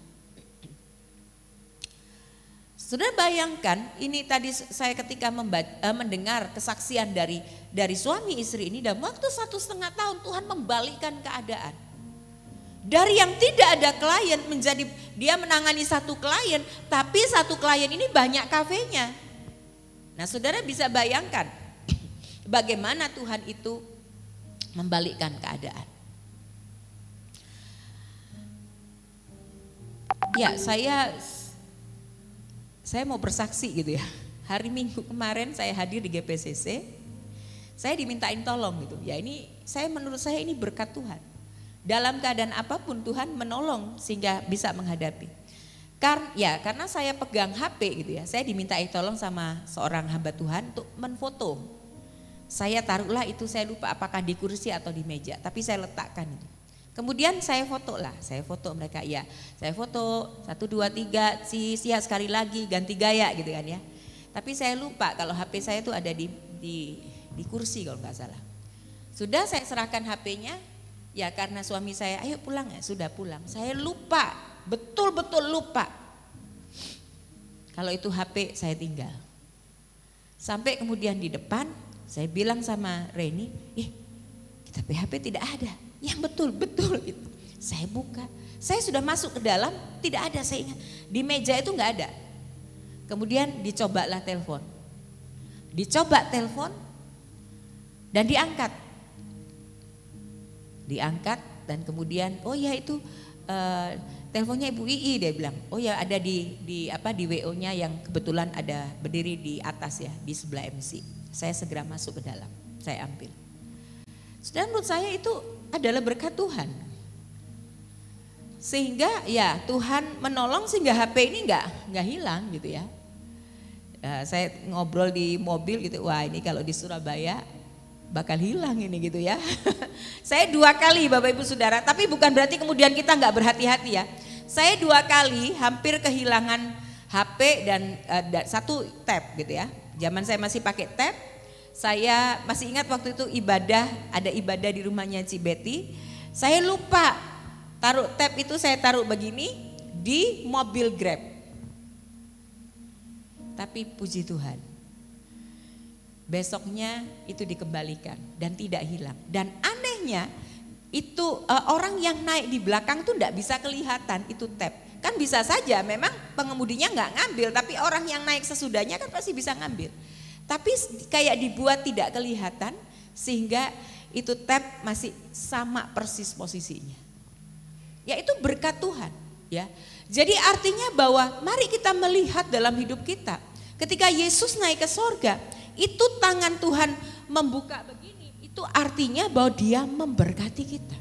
Sudah bayangkan, ini tadi saya ketika mendengar kesaksian dari suami istri ini, dalam waktu 1,5 tahun Tuhan membalikkan keadaan. Dari yang tidak ada klien menjadi dia menangani satu klien, tapi satu klien ini banyak kafenya. Nah, saudara bisa bayangkan bagaimana Tuhan itu membalikkan keadaan. Ya, saya mau bersaksi gitu ya. Hari Minggu kemarin saya hadir di GPCC, saya dimintain tolong gitu. Ya ini menurut saya ini berkat Tuhan. Dalam keadaan apapun Tuhan menolong sehingga bisa menghadapi. Karena saya pegang HP gitu ya. Saya dimintai tolong sama seorang hamba Tuhan untuk menfoto. Saya taruhlah itu, saya lupa apakah di kursi atau di meja, tapi saya letakkan itu. Kemudian saya foto mereka, ya saya foto 1, 2, 3, siap sekali lagi ganti gaya gitu kan ya. Tapi saya lupa kalau HP saya itu ada di kursi kalau nggak salah. Sudah saya serahkan HP-nya, ya karena suami saya ayo pulang ya, sudah pulang. Saya lupa, betul-betul lupa. Kalau itu HP saya tinggal. Sampai kemudian di depan saya bilang sama Reni, tapi HP tidak ada. Yang betul-betul gitu. Saya buka, saya sudah masuk ke dalam, tidak ada, saya ingat. Di meja itu nggak ada. Kemudian dicobalah telepon. Dicoba telepon dan diangkat. Diangkat dan kemudian oh ya itu teleponnya Ibu Ii, dia bilang. Oh ya ada di WO-nya yang kebetulan ada berdiri di atas ya, di sebelah MC. Saya segera masuk ke dalam, saya ambil. Dan menurut saya itu adalah berkat Tuhan. Sehingga ya Tuhan menolong sehingga HP ini nggak hilang gitu ya. Saya ngobrol di mobil gitu, wah ini kalau di Surabaya bakal hilang ini gitu ya. Saya 2 kali Bapak Ibu Saudara, tapi bukan berarti kemudian kita nggak berhati-hati ya. Saya 2 kali hampir kehilangan HP dan 1 tab gitu ya. Zaman saya masih pakai tab. Saya masih ingat waktu itu ada ibadah di rumahnya Ci Betty. Saya lupa taruh tab itu, saya taruh begini di mobil Grab. Tapi puji Tuhan, besoknya itu dikembalikan dan tidak hilang. Dan anehnya itu orang yang naik di belakang tuh tidak bisa kelihatan itu tab. Kan bisa saja memang pengemudinya nggak ngambil, tapi orang yang naik sesudahnya kan pasti bisa ngambil. Tapi kayak dibuat tidak kelihatan sehingga itu tab masih sama persis posisinya. Ya itu berkat Tuhan ya. Jadi artinya bahwa mari kita melihat dalam hidup kita. Ketika Yesus naik ke sorga, itu tangan Tuhan membuka begini. Itu artinya bahwa dia memberkati kita.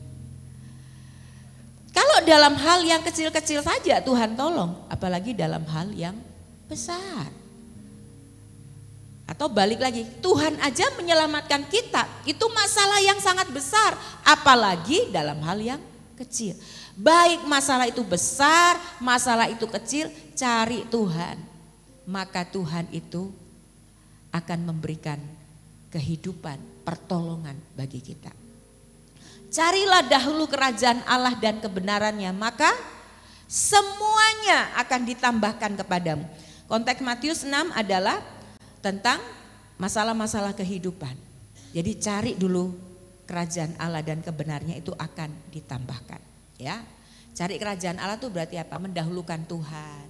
Kalau dalam hal yang kecil-kecil saja Tuhan tolong, apalagi dalam hal yang besar. Atau balik lagi, Tuhan aja menyelamatkan kita, itu masalah yang sangat besar, apalagi dalam hal yang kecil. Baik masalah itu besar, masalah itu kecil, cari Tuhan. Maka Tuhan itu akan memberikan kehidupan, pertolongan bagi kita. Carilah dahulu kerajaan Allah dan kebenarannya, maka semuanya akan ditambahkan kepadamu. Konteks Matius 6 adalah tentang masalah-masalah kehidupan. Jadi cari dulu kerajaan Allah dan kebenarnya, itu akan ditambahkan. Ya, cari kerajaan Allah itu berarti apa? Mendahulukan Tuhan.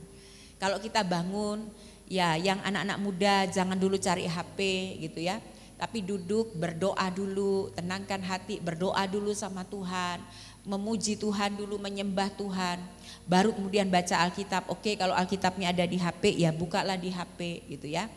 Kalau kita bangun, ya yang anak-anak muda jangan dulu cari HP gitu ya. Tapi duduk berdoa dulu, tenangkan hati, berdoa dulu sama Tuhan. Memuji Tuhan dulu, menyembah Tuhan. Baru kemudian baca Alkitab. Oke, kalau Alkitabnya ada di HP ya bukalah di HP gitu ya.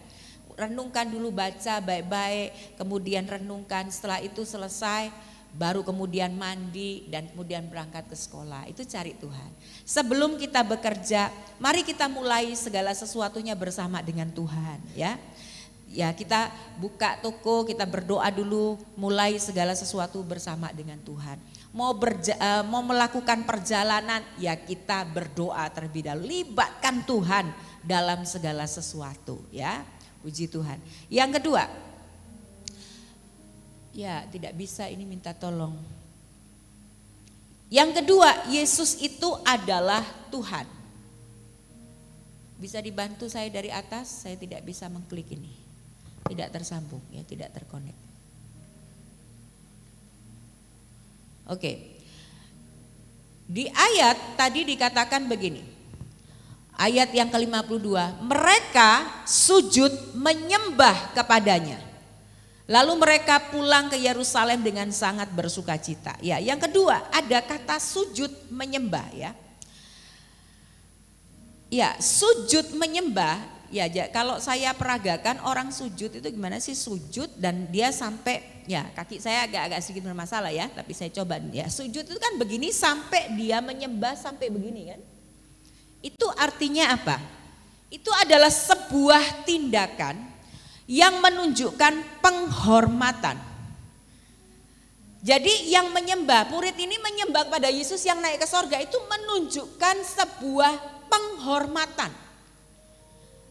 Renungkan dulu, baca baik-baik, kemudian renungkan, setelah itu selesai, baru kemudian mandi dan kemudian berangkat ke sekolah. Itu cari Tuhan. Sebelum kita bekerja, mari kita mulai segala sesuatunya bersama dengan Tuhan ya. Ya kita buka toko, kita berdoa dulu, mulai segala sesuatu bersama dengan Tuhan. mau melakukan perjalanan, ya kita berdoa terlebih dahulu. Libatkan Tuhan dalam segala sesuatu, ya. Puji Tuhan. Yang kedua, ya tidak bisa ini minta tolong. Yang kedua, Yesus itu adalah Tuhan. Bisa dibantu saya dari atas, saya tidak bisa mengklik ini. Tidak tersambung, ya, tidak terkonek. Oke. Di ayat tadi dikatakan begini. Ayat yang ke-52, mereka sujud menyembah kepadanya. Lalu mereka pulang ke Yerusalem dengan sangat bersukacita. Ya, yang kedua ada kata sujud menyembah, ya. Ya, sujud menyembah. Ya, kalau saya peragakan orang sujud itu gimana sih sujud dan dia sampai, ya kaki saya agak sedikit bermasalah ya, tapi saya coba ya. Sujud itu kan begini sampai dia menyembah sampai begini kan. Itu artinya apa? Itu adalah sebuah tindakan yang menunjukkan penghormatan. Jadi yang menyembah, murid ini menyembah kepada Yesus yang naik ke sorga itu menunjukkan sebuah penghormatan.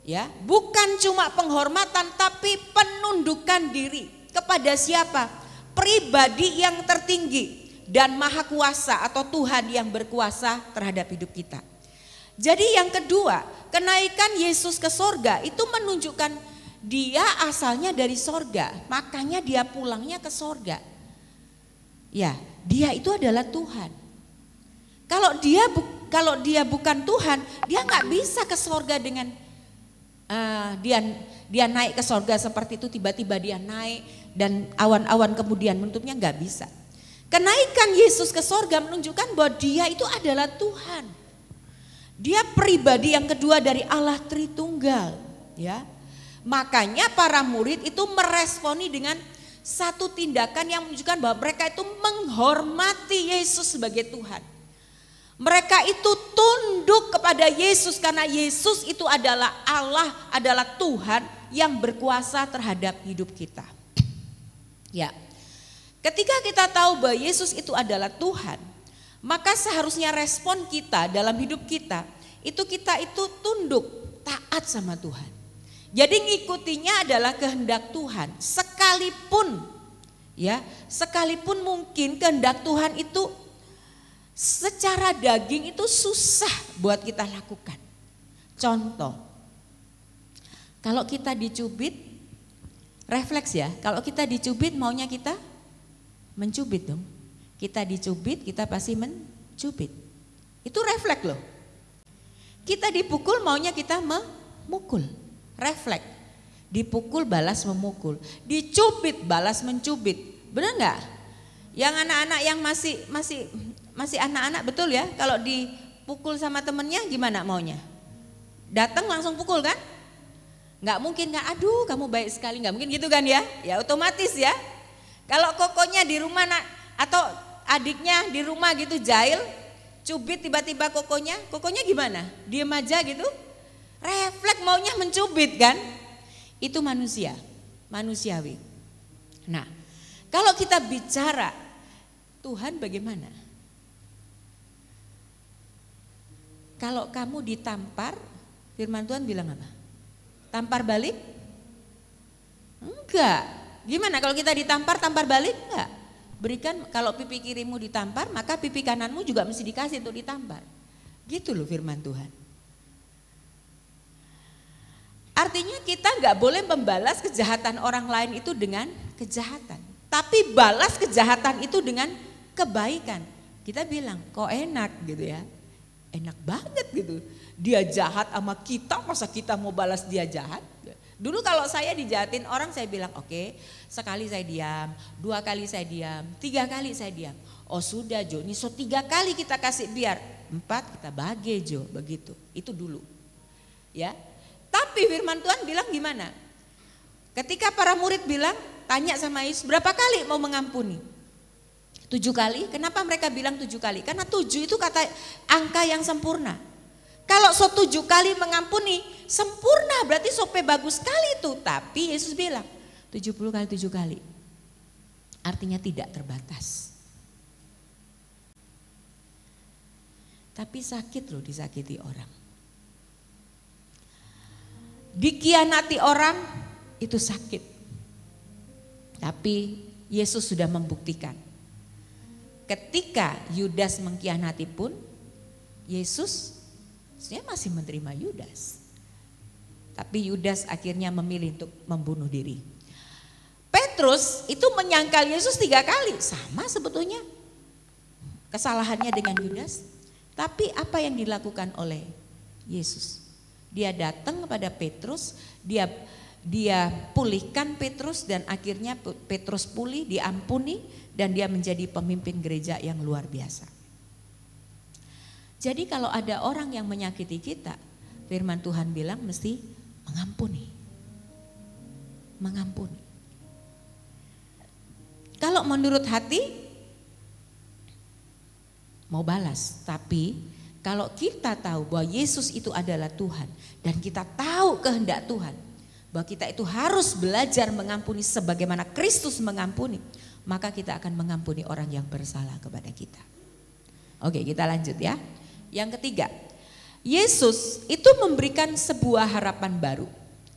Ya, bukan cuma penghormatan tapi penundukan diri kepada siapa? Pribadi yang tertinggi dan maha kuasa atau Tuhan yang berkuasa terhadap hidup kita. Jadi yang kedua, kenaikan Yesus ke sorga itu menunjukkan dia asalnya dari sorga, makanya dia pulangnya ke sorga. Ya, dia itu adalah Tuhan. Kalau dia bukan Tuhan, dia nggak bisa ke sorga dengan dia naik ke sorga seperti itu, tiba-tiba dia naik dan awan-awan kemudian menutupnya, nggak bisa. Kenaikan Yesus ke sorga menunjukkan bahwa dia itu adalah Tuhan. Dia pribadi yang kedua dari Allah Tritunggal, ya. Makanya para murid itu meresponi dengan satu tindakan yang menunjukkan bahwa mereka itu menghormati Yesus sebagai Tuhan. Mereka itu tunduk kepada Yesus karena Yesus itu adalah Allah, adalah Tuhan yang berkuasa terhadap hidup kita. Ya. Ketika kita tahu bahwa Yesus itu adalah Tuhan, maka seharusnya respon kita dalam hidup kita itu tunduk, taat sama Tuhan. Jadi ngikutinya adalah kehendak Tuhan. Sekalipun mungkin kehendak Tuhan itu secara daging itu susah buat kita lakukan. Contoh, kalau kita dicubit, refleks ya, kalau kita dicubit maunya kita mencubit dong. Kita dicubit, kita pasti mencubit. Itu refleks loh. Kita dipukul maunya kita memukul, refleks. Dipukul balas memukul, dicubit balas mencubit. Benar nggak? Yang anak-anak yang masih anak-anak betul ya, kalau dipukul sama temennya gimana maunya? Datang langsung pukul kan? Nggak mungkin kan, aduh kamu baik sekali, nggak mungkin gitu kan ya? Ya otomatis ya. Kalau kokonya di rumah atau adiknya di rumah gitu jahil, cubit tiba-tiba kokonya gimana? Diem aja gitu? Refleks maunya mencubit kan? Itu manusiawi. Nah, kalau kita bicara Tuhan bagaimana? Kalau kamu ditampar, firman Tuhan bilang apa? Tampar balik? Enggak. Gimana kalau kita ditampar, tampar balik? Enggak. Berikan, kalau pipi kirimu ditampar, maka pipi kananmu juga mesti dikasih untuk ditampar. Gitu loh firman Tuhan. Artinya kita enggak boleh membalas kejahatan orang lain itu dengan kejahatan. Tapi balas kejahatan itu dengan kebaikan. Kita bilang, kok enak gitu ya. Enak banget gitu. Dia jahat sama kita, masa kita mau balas dia jahat? Dulu kalau saya dijahatin orang saya bilang oke, sekali saya diam, 2 kali saya diam, 3 kali saya diam. Oh sudah Jo, ini 3 kali kita kasih biar, 4 kita bagi Jo, begitu. Itu dulu. Ya. Tapi firman Tuhan bilang gimana? Ketika para murid bilang, tanya sama Yesus, berapa kali mau mengampuni? 7 kali. Kenapa mereka bilang 7 kali? Karena 7 itu kata angka yang sempurna. Kalau 7 kali mengampuni, sempurna berarti sope bagus sekali itu. Tapi Yesus bilang 70 kali 7 kali. Artinya tidak terbatas. Tapi sakit loh disakiti orang. Dikhianati orang itu sakit. Tapi Yesus sudah membuktikan. Ketika Yudas mengkhianati pun, Yesus sebenarnya masih menerima Yudas. Tapi Yudas akhirnya memilih untuk membunuh diri. Petrus itu menyangkal Yesus 3 kali. Sama sebetulnya kesalahannya dengan Yudas. Tapi apa yang dilakukan oleh Yesus? Dia datang kepada Petrus, dia pulihkan Petrus dan akhirnya Petrus pulih, diampuni dan dia menjadi pemimpin gereja yang luar biasa. Jadi kalau ada orang yang menyakiti kita, firman Tuhan bilang mesti mengampuni. Mengampuni. Kalau menurut hati mau balas, tapi kalau kita tahu bahwa Yesus itu adalah Tuhan dan kita tahu kehendak Tuhan, bahwa kita itu harus belajar mengampuni sebagaimana Kristus mengampuni, maka kita akan mengampuni orang yang bersalah kepada kita. Oke, kita lanjut ya. Yang ketiga, Yesus itu memberikan sebuah harapan baru.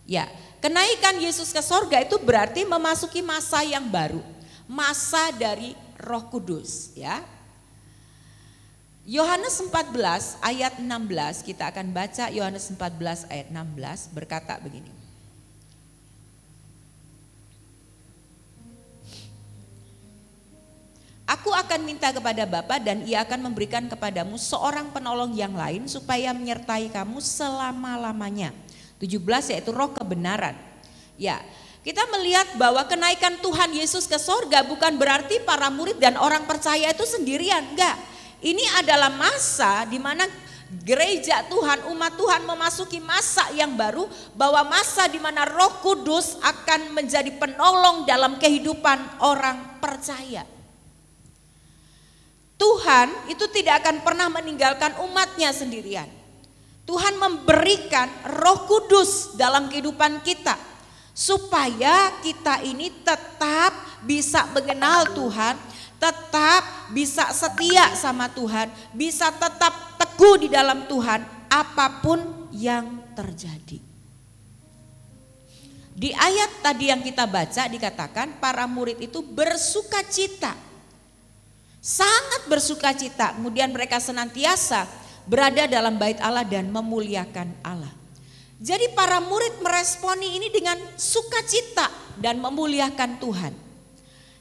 Ya, kenaikan Yesus ke sorga itu berarti memasuki masa yang baru, masa dari Roh Kudus, ya. Yohanes 14 ayat 16, kita akan baca Yohanes 14 ayat 16 berkata begini. Aku akan minta kepada Bapa dan ia akan memberikan kepadamu seorang penolong yang lain supaya menyertai kamu selama-lamanya. 17 yaitu roh kebenaran. Ya, kita melihat bahwa kenaikan Tuhan Yesus ke sorga bukan berarti para murid dan orang percaya itu sendirian, enggak. Ini adalah masa di mana gereja Tuhan, umat Tuhan memasuki masa yang baru, bahwa masa di mana Roh Kudus akan menjadi penolong dalam kehidupan orang percaya. Tuhan itu tidak akan pernah meninggalkan umatnya sendirian. Tuhan memberikan Roh Kudus dalam kehidupan kita supaya kita ini tetap bisa mengenal Tuhan, tetap bisa setia sama Tuhan, bisa tetap teguh di dalam Tuhan apapun yang terjadi. Di ayat tadi yang kita baca dikatakan para murid itu bersukacita, sangat bersukacita, kemudian mereka senantiasa berada dalam bait Allah dan memuliakan Allah. Jadi para murid meresponi ini dengan sukacita dan memuliakan Tuhan.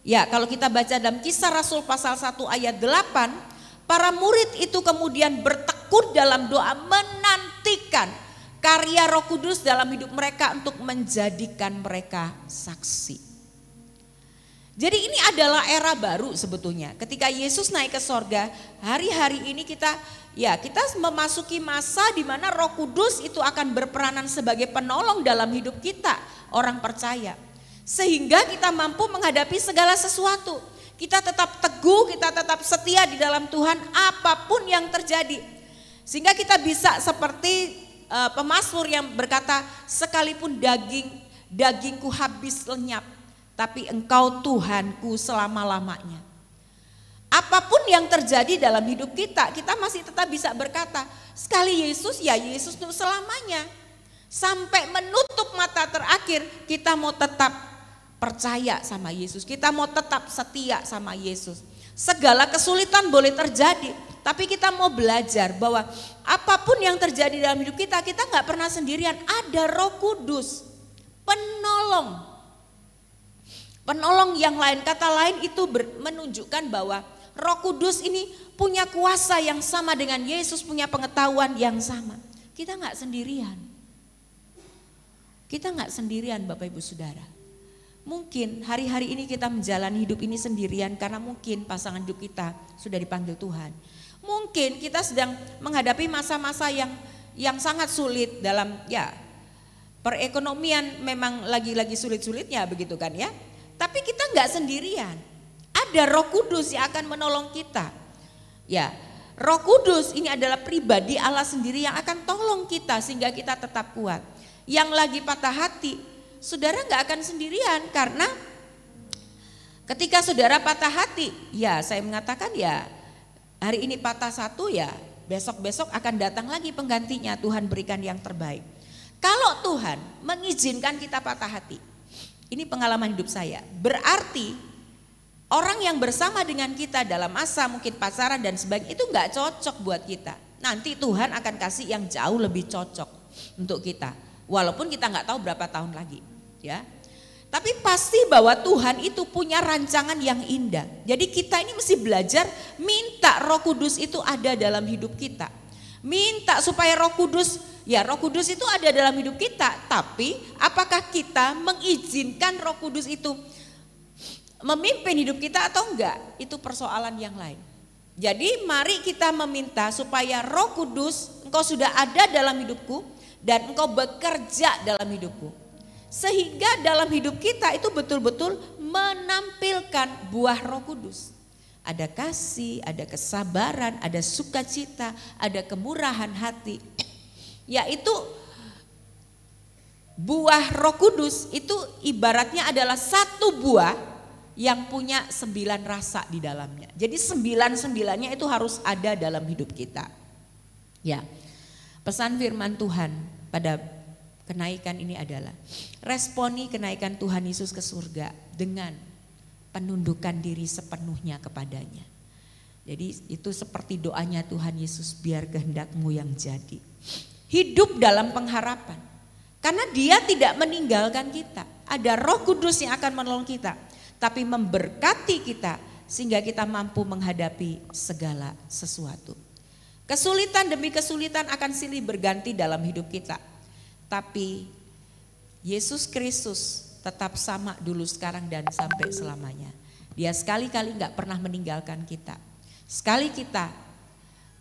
Ya, kalau kita baca dalam Kisah Rasul pasal 1 ayat 8, para murid itu kemudian bertekun dalam doa menantikan karya Roh Kudus dalam hidup mereka untuk menjadikan mereka saksi. Jadi ini adalah era baru sebetulnya. Ketika Yesus naik ke sorga, hari-hari ini kita memasuki masa di mana Roh Kudus itu akan berperanan sebagai penolong dalam hidup kita, orang percaya. Sehingga kita mampu menghadapi segala sesuatu. Kita tetap teguh, kita tetap setia di dalam Tuhan apapun yang terjadi. Sehingga kita bisa seperti pemazmur yang berkata, sekalipun dagingku habis lenyap, tapi Engkau Tuhanku selama-lamanya. Apapun yang terjadi dalam hidup kita, kita masih tetap bisa berkata, sekali Yesus, ya Yesus untuk selamanya. Sampai menutup mata terakhir, kita mau tetap percaya sama Yesus, kita mau tetap setia sama Yesus. Segala kesulitan boleh terjadi, tapi kita mau belajar bahwa apapun yang terjadi dalam hidup kita, kita nggak pernah sendirian. Ada Roh Kudus, penolong yang lain. Kata lain itu menunjukkan bahwa Roh Kudus ini punya kuasa yang sama dengan Yesus, punya pengetahuan yang sama. Kita nggak sendirian. Kita nggak sendirian Bapak Ibu Saudara. Mungkin hari-hari ini kita menjalani hidup ini sendirian karena mungkin pasangan hidup kita sudah dipanggil Tuhan. Mungkin kita sedang menghadapi masa-masa yang sangat sulit dalam perekonomian, memang lagi-lagi sulit-sulitnya begitu kan ya. Tapi kita nggak sendirian. Ada Roh Kudus yang akan menolong kita. Ya, Roh Kudus ini adalah pribadi Allah sendiri yang akan tolong kita sehingga kita tetap kuat. Yang lagi patah hati, saudara nggak akan sendirian, karena ketika saudara patah hati, ya saya mengatakan ya hari ini patah satu, ya besok-besok akan datang lagi penggantinya, Tuhan berikan yang terbaik. Kalau Tuhan mengizinkan kita patah hati, ini pengalaman hidup saya, berarti orang yang bersama dengan kita dalam masa mungkin pacaran dan sebagainya itu gak cocok buat kita. Nanti Tuhan akan kasih yang jauh lebih cocok untuk kita, walaupun kita gak tahu berapa tahun lagi, ya. Tapi pasti bahwa Tuhan itu punya rancangan yang indah. Jadi kita ini mesti belajar minta Roh Kudus itu ada dalam hidup kita. Minta supaya Roh Kudus itu ada dalam hidup kita. Tapi apakah kita mengizinkan Roh Kudus itu memimpin hidup kita atau enggak? Itu persoalan yang lain. Jadi mari kita meminta supaya Roh Kudus, Engkau sudah ada dalam hidupku dan Engkau bekerja dalam hidupku. Sehingga dalam hidup kita itu betul-betul menampilkan buah Roh Kudus. Ada kasih, ada kesabaran, ada sukacita, ada kemurahan hati. Yaitu buah Roh Kudus itu ibaratnya adalah satu buah yang punya 9 rasa di dalamnya. Jadi 9-9-nya itu harus ada dalam hidup kita. Ya, pesan firman Tuhan pada kenaikan ini adalah responi kenaikan Tuhan Yesus ke surga dengan penundukan diri sepenuhnya kepadanya. Jadi itu seperti doanya Tuhan Yesus, biar kehendak-Mu yang jadi. Hidup dalam pengharapan. Karena Dia tidak meninggalkan kita. Ada Roh Kudus yang akan menolong kita, tapi memberkati kita sehingga kita mampu menghadapi segala sesuatu. Kesulitan demi kesulitan akan silih berganti dalam hidup kita. Tapi Yesus Kristus tetap sama dulu, sekarang, dan sampai selamanya. Dia sekali-kali gak pernah meninggalkan kita. Sekali kita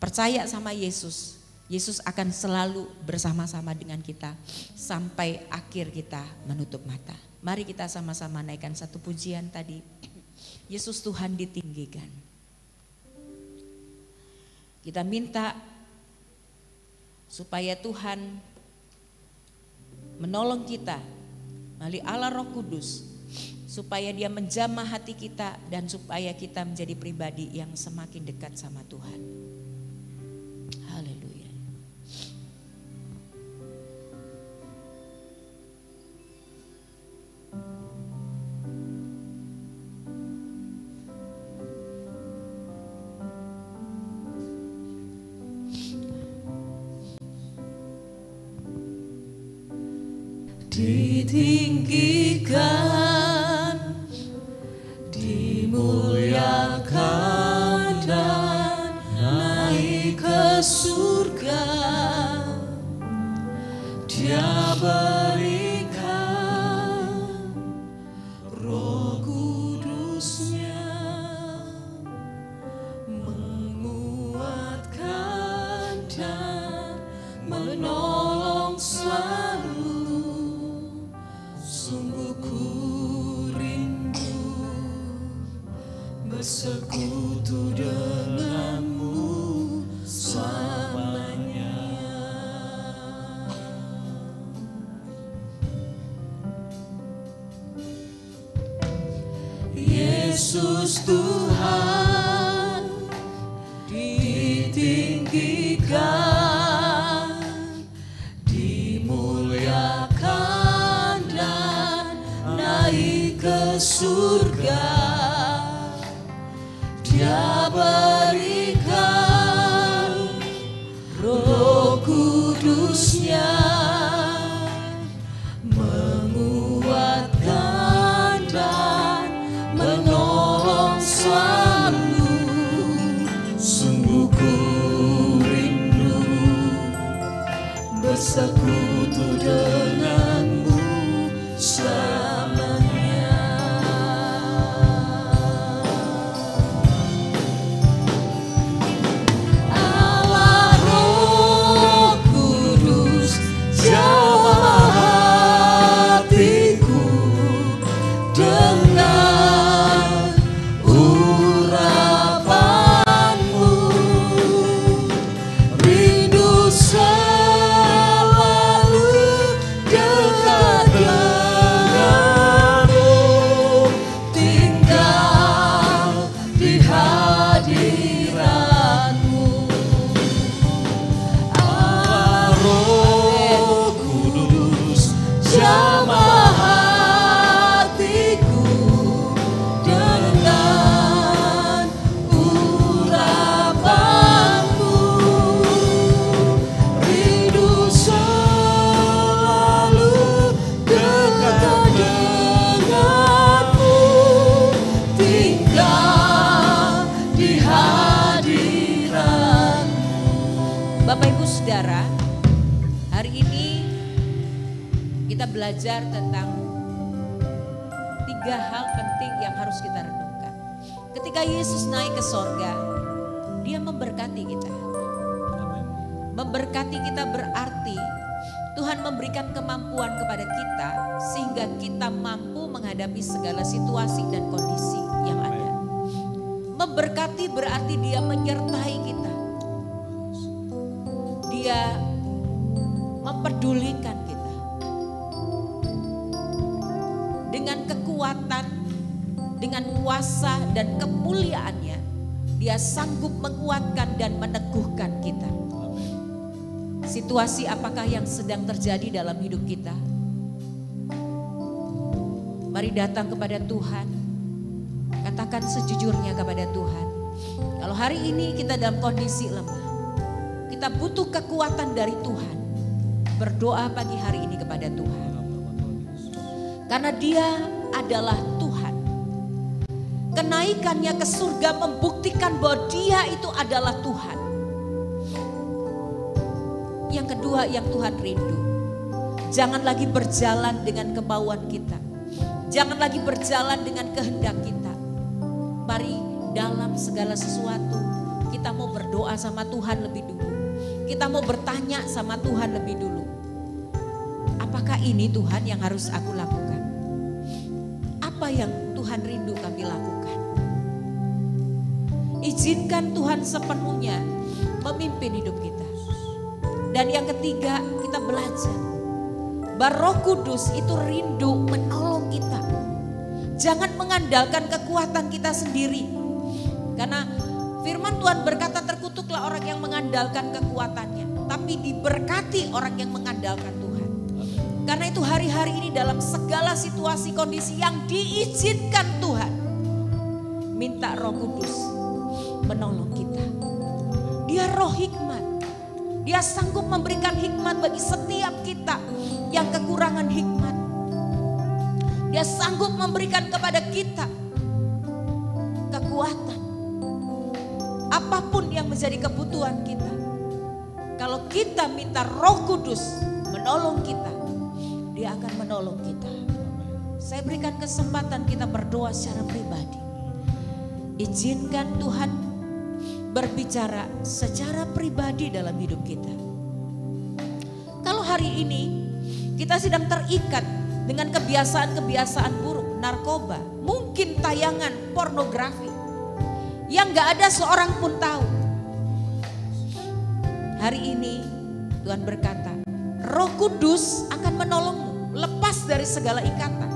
percaya sama Yesus, Yesus akan selalu bersama-sama dengan kita sampai akhir kita menutup mata. Mari kita sama-sama naikkan satu pujian tadi. Yesus Tuhan ditinggikan. Kita minta supaya Tuhan menolong kita melalui Allah Roh Kudus, supaya Dia menjamah hati kita dan supaya kita menjadi pribadi yang semakin dekat sama Tuhan. Haleluya. Ditinggikan, dimuliakan dan naik ke surga. Dia berikan Roh Kudus-Nya, menguatkan dan menolong selalu. Sungguh ku rindu bersekutu denganmu selamanya. Yesus Tuhan ditinggikan, dimuliakan dan naik ke surga. Dia berikan Roh Kudus-Nya, menguatkan dan menolong selalu. Sungguh ku rindu bersekutu denganmu selamanya. Allah Roh Kudus, jamah hatiku dengan urapanmu. Rindu selalu Bapak Ibu Saudara, hari ini kita belajar tentang 3 hal penting yang harus kita renungkan. Ketika Yesus naik ke sorga, Dia memberkati kita. Memberkati kita berarti Tuhan memberikan kemampuan kepada kita sehingga kita mampu menghadapi segala situasi dan kondisi yang ada. Memberkati berarti Dia menyertai kita. Dia mempedulikan kita. Dengan kekuatan, dengan kuasa dan kemuliaannya, Dia sanggup menguatkan dan meneguhkan kita. Situasi apakah yang sedang terjadi dalam hidup kita? Mari datang kepada Tuhan. Katakan sejujurnya kepada Tuhan. Kalau hari ini kita dalam kondisi lemah, kita butuh kekuatan dari Tuhan. Berdoa pagi hari ini kepada Tuhan. Karena Dia adalah Tuhan. Kenaikannya ke surga membuktikan bahwa Dia itu adalah Tuhan. Yang kedua yang Tuhan rindu, jangan lagi berjalan dengan kemauan kita. Jangan lagi berjalan dengan kehendak kita. Mari dalam segala sesuatu kita mau berdoa sama Tuhan lebih dulu. Kita mau bertanya sama Tuhan lebih dulu. Apakah ini Tuhan yang harus aku lakukan? Apa yang Tuhan rindu kami lakukan? Izinkan Tuhan sepenuhnya memimpin hidup kita. Dan yang ketiga, kita belajar bahwa Roh Kudus itu rindu menolong kita. Jangan mengandalkan kekuatan kita sendiri. Karena firman Tuhan berkata, terkutuklah orang yang mengandalkan kekuatannya, tapi diberkati orang yang mengandalkan Tuhan. Karena itu hari-hari ini dalam segala situasi kondisi yang diizinkan Tuhan, minta Roh Kudus menolong kita. Dia roh hikmat. Dia sanggup memberikan hikmat bagi setiap kita yang kekurangan hikmat. Dia sanggup memberikan kepada kita kekuatan. Apapun yang menjadi kebutuhan kita. Kalau kita minta Roh Kudus menolong kita, Dia akan menolong kita. Saya berikan kesempatan kita berdoa secara pribadi. Izinkan Tuhan berbicara secara pribadi dalam hidup kita. Kalau hari ini kita sedang terikat dengan kebiasaan-kebiasaan buruk, narkoba, mungkin tayangan pornografi yang gak ada seorang pun tahu. Hari ini Tuhan berkata, Roh Kudus akan menolongmu lepas dari segala ikatan.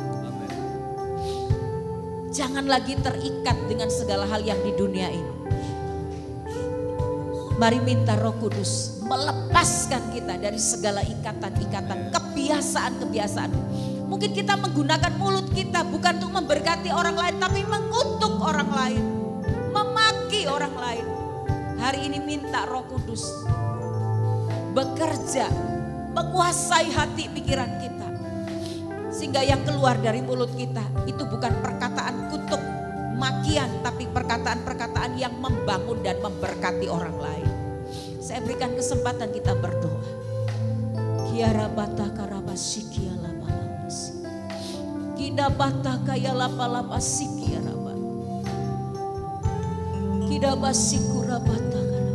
Jangan lagi terikat dengan segala hal yang di dunia ini. Mari minta Roh Kudus melepaskan kita dari segala ikatan-ikatan, kebiasaan-kebiasaan. Mungkin kita menggunakan mulut kita bukan untuk memberkati orang lain, tapi mengutuk orang lain, memaki orang lain. Hari ini minta Roh Kudus bekerja, menguasai hati pikiran kita. Sehingga yang keluar dari mulut kita itu bukan perkataan kutuk, makian, tapi perkataan-perkataan yang membangun dan memberkati orang lain. Saya berikan kesempatan kita berdoa. Kiara bataka rabasiki alapalapasi. Kida bataka yalapalapasi kiara bat. Kida basiku rabataka.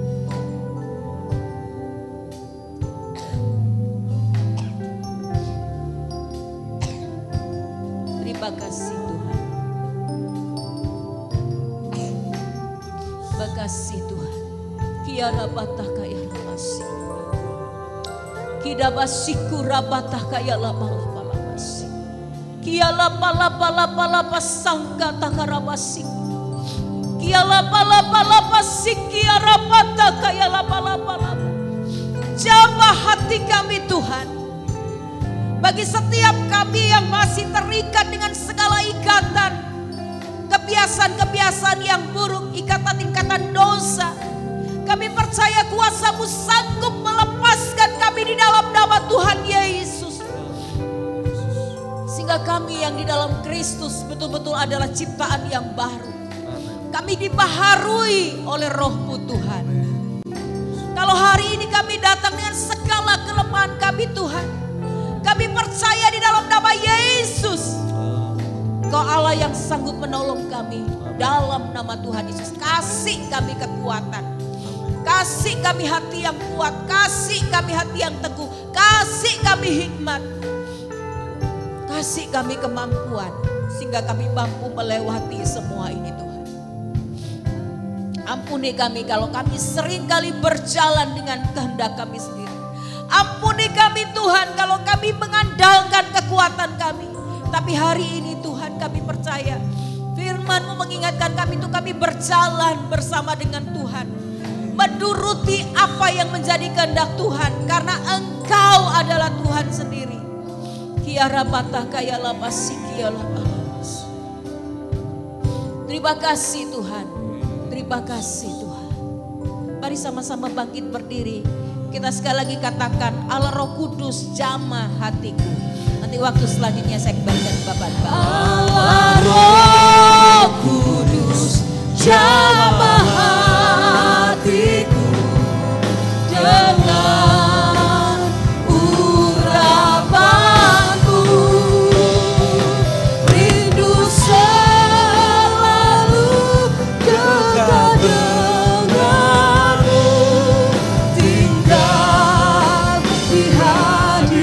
Terima kasih Tuhan. Terima kasih Tuhan. Kiara bataka ya ramasi. Kida basiku rabataka ya lapalapalapasi. Kia lapalapalapalapasangka takarabasi. Kia lapalapalapasi kia rabataka ya lapalapalapa. Jamah hati kami Tuhan. Bagi setiap kami yang masih terikat dengan segala ikatan, kebiasaan-kebiasaan yang buruk, ikatan-ikatan dosa, kami percaya kuasa-Mu sanggup melepaskan kami di dalam nama Tuhan Yesus. Sehingga kami yang di dalam Kristus betul-betul adalah ciptaan yang baru. Kami dibaharui oleh Roh-Mu Tuhan. Kalau hari ini kami dengan segala kelemahan kami Tuhan. Kami percaya di dalam nama Yesus, Kau Allah yang sanggup menolong kami. Dalam nama Tuhan Yesus, kasih kami kekuatan, kasih kami hati yang kuat, kasih kami hati yang teguh, kasih kami hikmat, kasih kami kemampuan, sehingga kami mampu melewati semua ini Tuhan. Ampuni kami kalau kami seringkali berjalan dengan kehendak kami sendiri. Ampuni kami Tuhan kalau kami mengandalkan kekuatan kami. Tapi hari ini Tuhan kami percaya firman-Mu mengingatkan kami untuk kami berjalan bersama dengan Tuhan. Menuruti apa yang menjadi kehendak Tuhan. Karena Engkau adalah Tuhan sendiri. Kiara patah kaya lapas sikiala. Terima kasih Tuhan. Terima kasih Tuhan. Mari sama-sama bangkit berdiri. Kita sekali lagi katakan, Allah Roh Kudus jamah hatiku. Nanti waktu selanjutnya saya kembalikan Bapak. Allah Roh Kudus jamah hatiku dengan urapanku. Rindu selalu dekat denganmu, tinggal di hadiratmu.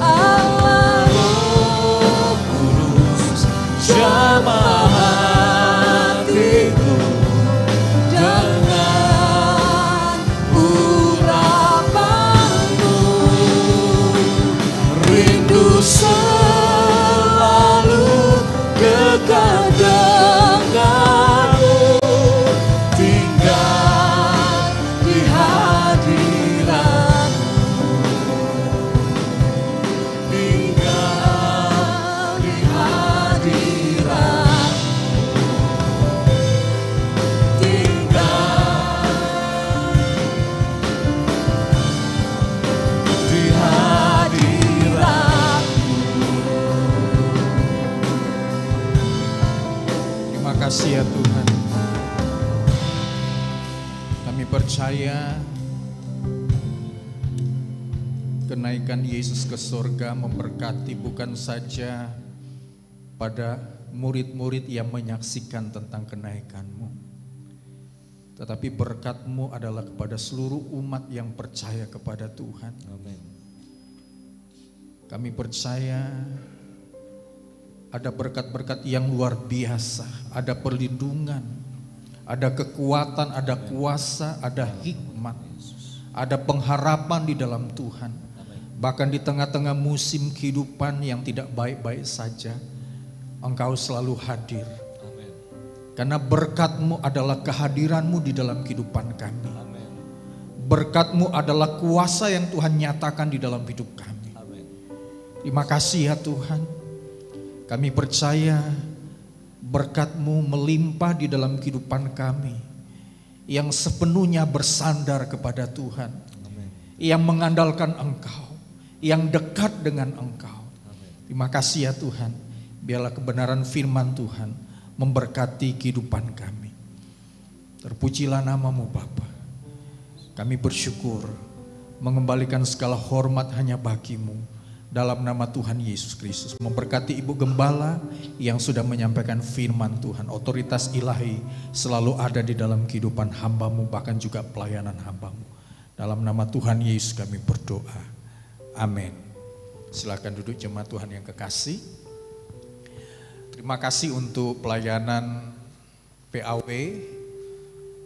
Allah Roh Kudus jamah hatiku dengan urapanmu. Rindu selalu dekat denganmu, tinggal di hadiratmu, tinggal di hadiratmu, tinggal di hadiratmu. Terima kasih ya Tuhan. Kami percaya kenaikan Yesus ke surga memberkati bukan saja pada murid-murid yang menyaksikan tentang kenaikan-Mu, tetapi berkat-Mu adalah kepada seluruh umat yang percaya kepada Tuhan. Kami percaya ada berkat-berkat yang luar biasa, ada perlindungan, ada kekuatan, ada kuasa, ada hikmat, ada pengharapan di dalam Tuhan. Bahkan di tengah-tengah musim kehidupan yang tidak baik-baik saja, Engkau selalu hadir. Karena berkat-Mu adalah kehadiran-Mu di dalam kehidupan kami. Berkat-Mu adalah kuasa yang Tuhan nyatakan di dalam hidup kami. Terima kasih ya Tuhan. Kami percaya berkat-Mu melimpah di dalam kehidupan kami, yang sepenuhnya bersandar kepada Tuhan, yang mengandalkan Engkau, yang dekat dengan Engkau. Terima kasih ya Tuhan. Biarlah kebenaran firman Tuhan memberkati kehidupan kami. Terpujilah nama-Mu Bapa. Kami bersyukur mengembalikan segala hormat hanya bagi-Mu. Dalam nama Tuhan Yesus Kristus, memberkati Ibu Gembala yang sudah menyampaikan firman Tuhan. Otoritas ilahi selalu ada di dalam kehidupan hamba-Mu, bahkan juga pelayanan hamba-Mu. Dalam nama Tuhan Yesus kami berdoa. Amin. Silakan duduk jemaat Tuhan yang kekasih. Terima kasih untuk pelayanan PAW,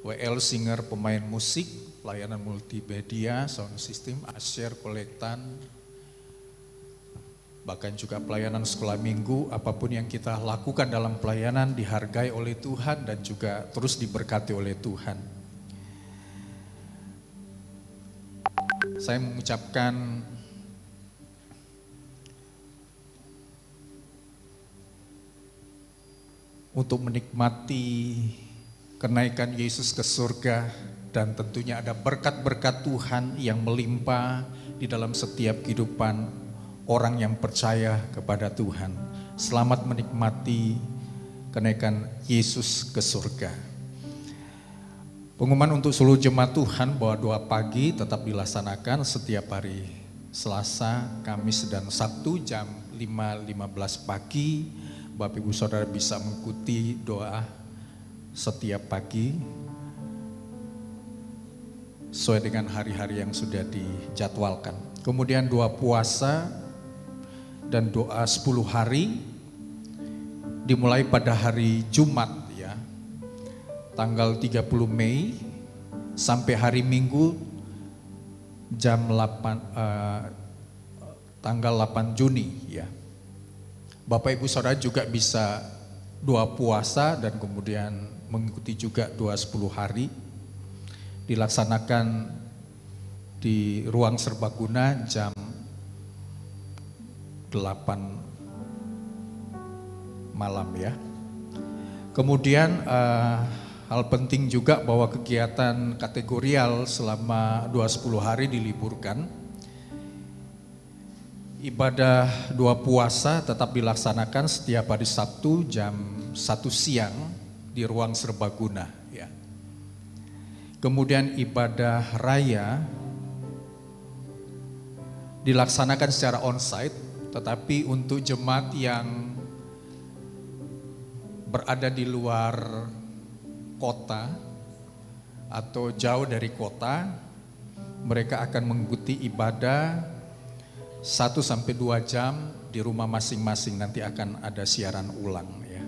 WL Singer pemain musik, pelayanan multimedia, sound system, asyir, kolektan, bahkan juga pelayanan sekolah minggu. Apapun yang kita lakukan dalam pelayanan dihargai oleh Tuhan dan juga terus diberkati oleh Tuhan. Saya mengucapkan untuk menikmati kenaikan Yesus ke surga, dan tentunya ada berkat-berkat Tuhan yang melimpah di dalam setiap kehidupan orang yang percaya kepada Tuhan. Selamat menikmati kenaikan Yesus ke surga. Pengumuman untuk seluruh jemaat Tuhan bahwa doa pagi tetap dilaksanakan setiap hari Selasa, Kamis, dan Sabtu jam 5.15 pagi. Bapak Ibu Saudara bisa mengikuti doa setiap pagi sesuai dengan hari-hari yang sudah dijadwalkan. Kemudian doa puasa dan doa 10 hari dimulai pada hari Jumat, tanggal 30 Mei sampai hari Minggu jam 8 tanggal 8 Juni ya. Bapak Ibu Saudara juga bisa doa puasa dan kemudian mengikuti juga doa 10 hari dilaksanakan di ruang serbaguna jam 8 malam ya. Kemudian hal penting juga bahwa kegiatan kategorial selama 10 hari diliburkan. Ibadah doa puasa tetap dilaksanakan setiap hari Sabtu jam 1 siang di ruang serbaguna ya. Kemudian ibadah raya dilaksanakan secara onsite, tetapi untuk jemaat yang berada di luar kota atau jauh dari kota, mereka akan mengikuti ibadah 1-2 jam di rumah masing-masing. Nanti akan ada siaran ulang ya.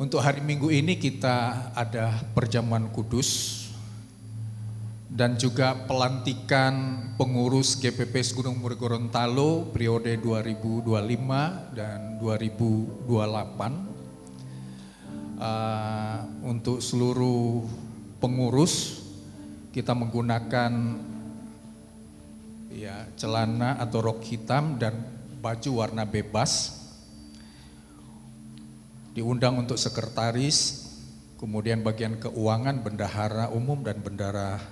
Untuk hari Minggu ini kita ada perjamuan kudus dan juga pelantikan pengurus GPPS Gunung Muri Gorontalo periode 2025 dan 2028. Untuk seluruh pengurus kita menggunakan ya celana atau rok hitam dan baju warna bebas. Diundang untuk sekretaris, kemudian bagian keuangan, bendahara umum dan bendahara,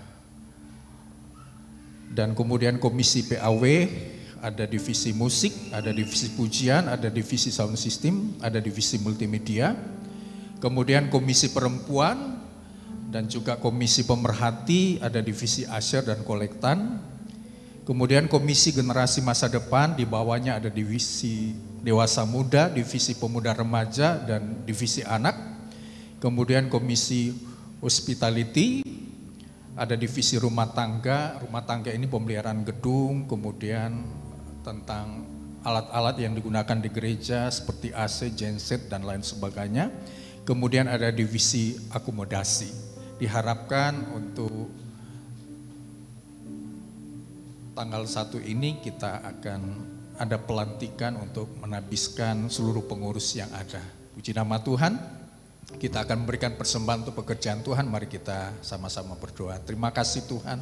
dan kemudian komisi PAW, ada divisi musik, ada divisi pujian, ada divisi sound system, ada divisi multimedia. Kemudian komisi perempuan dan juga komisi pemerhati, ada divisi asyar dan kolektan. Kemudian komisi generasi masa depan, di bawahnya ada divisi dewasa muda, divisi pemuda remaja dan divisi anak. Kemudian komisi hospitality, ada divisi rumah tangga ini pemeliharaan gedung, kemudian tentang alat-alat yang digunakan di gereja seperti AC, genset dan lain sebagainya. Kemudian ada divisi akomodasi. Diharapkan untuk tanggal 1 ini kita akan ada pelantikan untuk menabiskan seluruh pengurus yang ada. Puji nama Tuhan, kita akan memberikan persembahan untuk pekerjaan Tuhan. Mari kita sama-sama berdoa. Terima kasih Tuhan,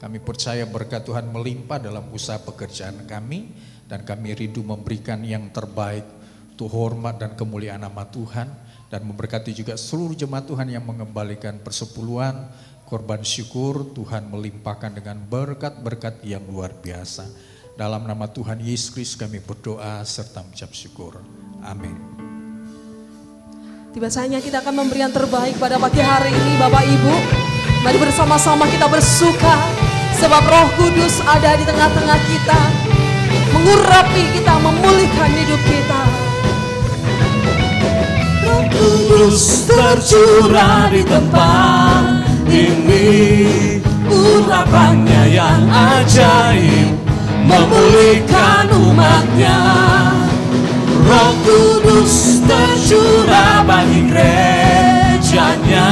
kami percaya berkat Tuhan melimpah dalam usaha pekerjaan kami, dan kami rindu memberikan yang terbaik untuk hormat dan kemuliaan nama Tuhan. Dan memberkati juga seluruh jemaat Tuhan yang mengembalikan persepuluhan, korban syukur. Tuhan melimpahkan dengan berkat-berkat yang luar biasa. Dalam nama Tuhan Yesus Kristus kami berdoa serta mengucap syukur. Amin. Tiba saatnya kita akan memberi yang terbaik pada pagi hari ini Bapak Ibu. Mari bersama-sama kita bersuka sebab Roh Kudus ada di tengah-tengah kita, mengurapi kita, memulihkan hidup kita. Roh Kudus tercurah di tempat ini, urapannya yang ajaib memulihkan umatnya. Roh Kudus tercurah bagi gerejanya,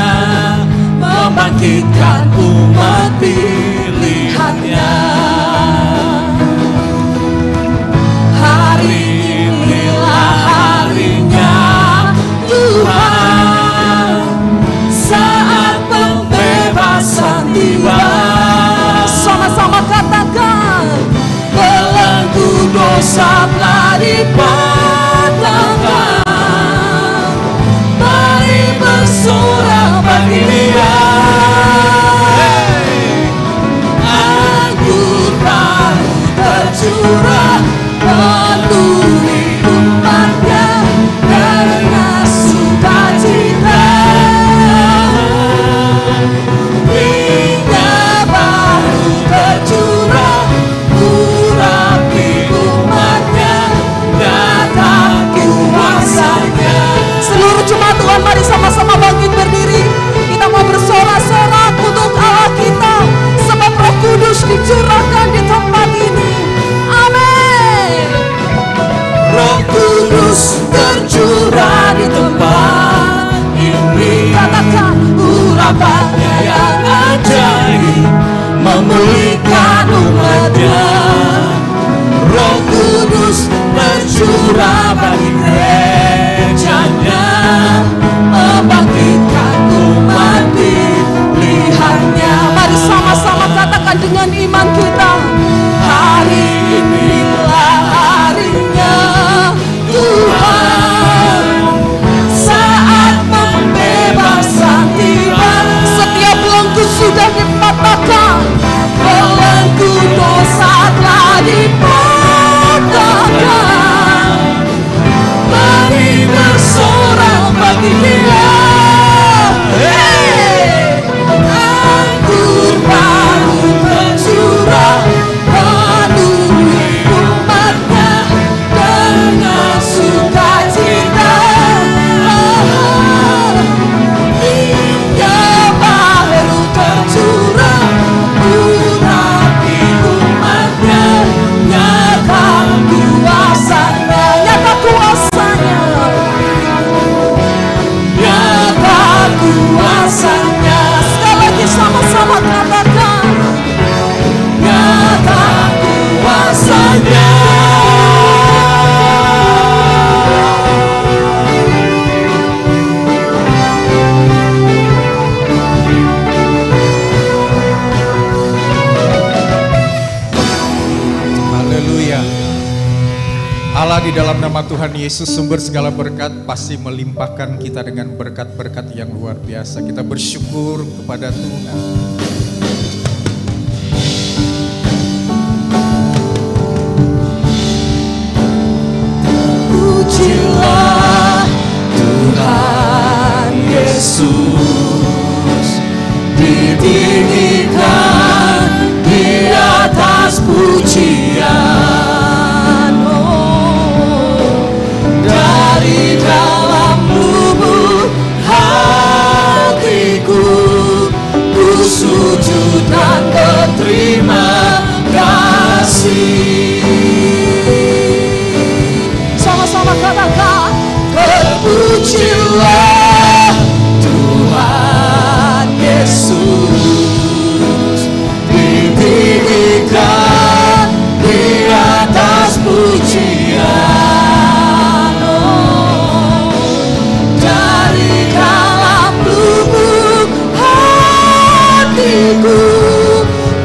membangkitkan umat pilihannya. Hari inilah harinya Tuhan, saat pembebasan tiba. Sama-sama katakan, belenggu dosa telah dipatahkan. Mari bersorak bagi Dia. Anggur baru tercurah penuhi umatnya dengan sukacita. Bapa-Nya yang ajaib memulihkan umat-Nya. Roh Kudus bercurah bagi gerejanya, membangkitkan umat pilihannya. Mari sama-sama katakan dengan iman kita. Hari inilah harinya Tuhan, saat pembebasan tiba. Setiap belenggu sudah dipatahkan, Belenggu dosa telah dipatahkan. Mari bersorak bagi Dia. Anggur baru tercurah penuhi umat-Nya dengan sukacita. Minyak baru tercurah urapi umat-Nya. Nyata kuasa-Nya, nyata kuasa-Nya, nyata kuasa-Nya. sekali lagi sama-sama katakan. Nyata kuasa-Nya. Haleluya. Allah di dalam nama Tuhan Yesus sumber segala berkat pasti melimpahkan kita dengan berkat-berkat yang luar biasa. Kita bersyukur kepada Tuhan. Pujilah Tuhan Yesus, ditinggikan di atas pujian. Dari dalam lubuk hatiku, ku sujud dan berterima kasih. Sama-sama katakan. Terpujilah Tuhan Yesus, ditinggikan di atas pujian. Dari dalam lubuk hatiku,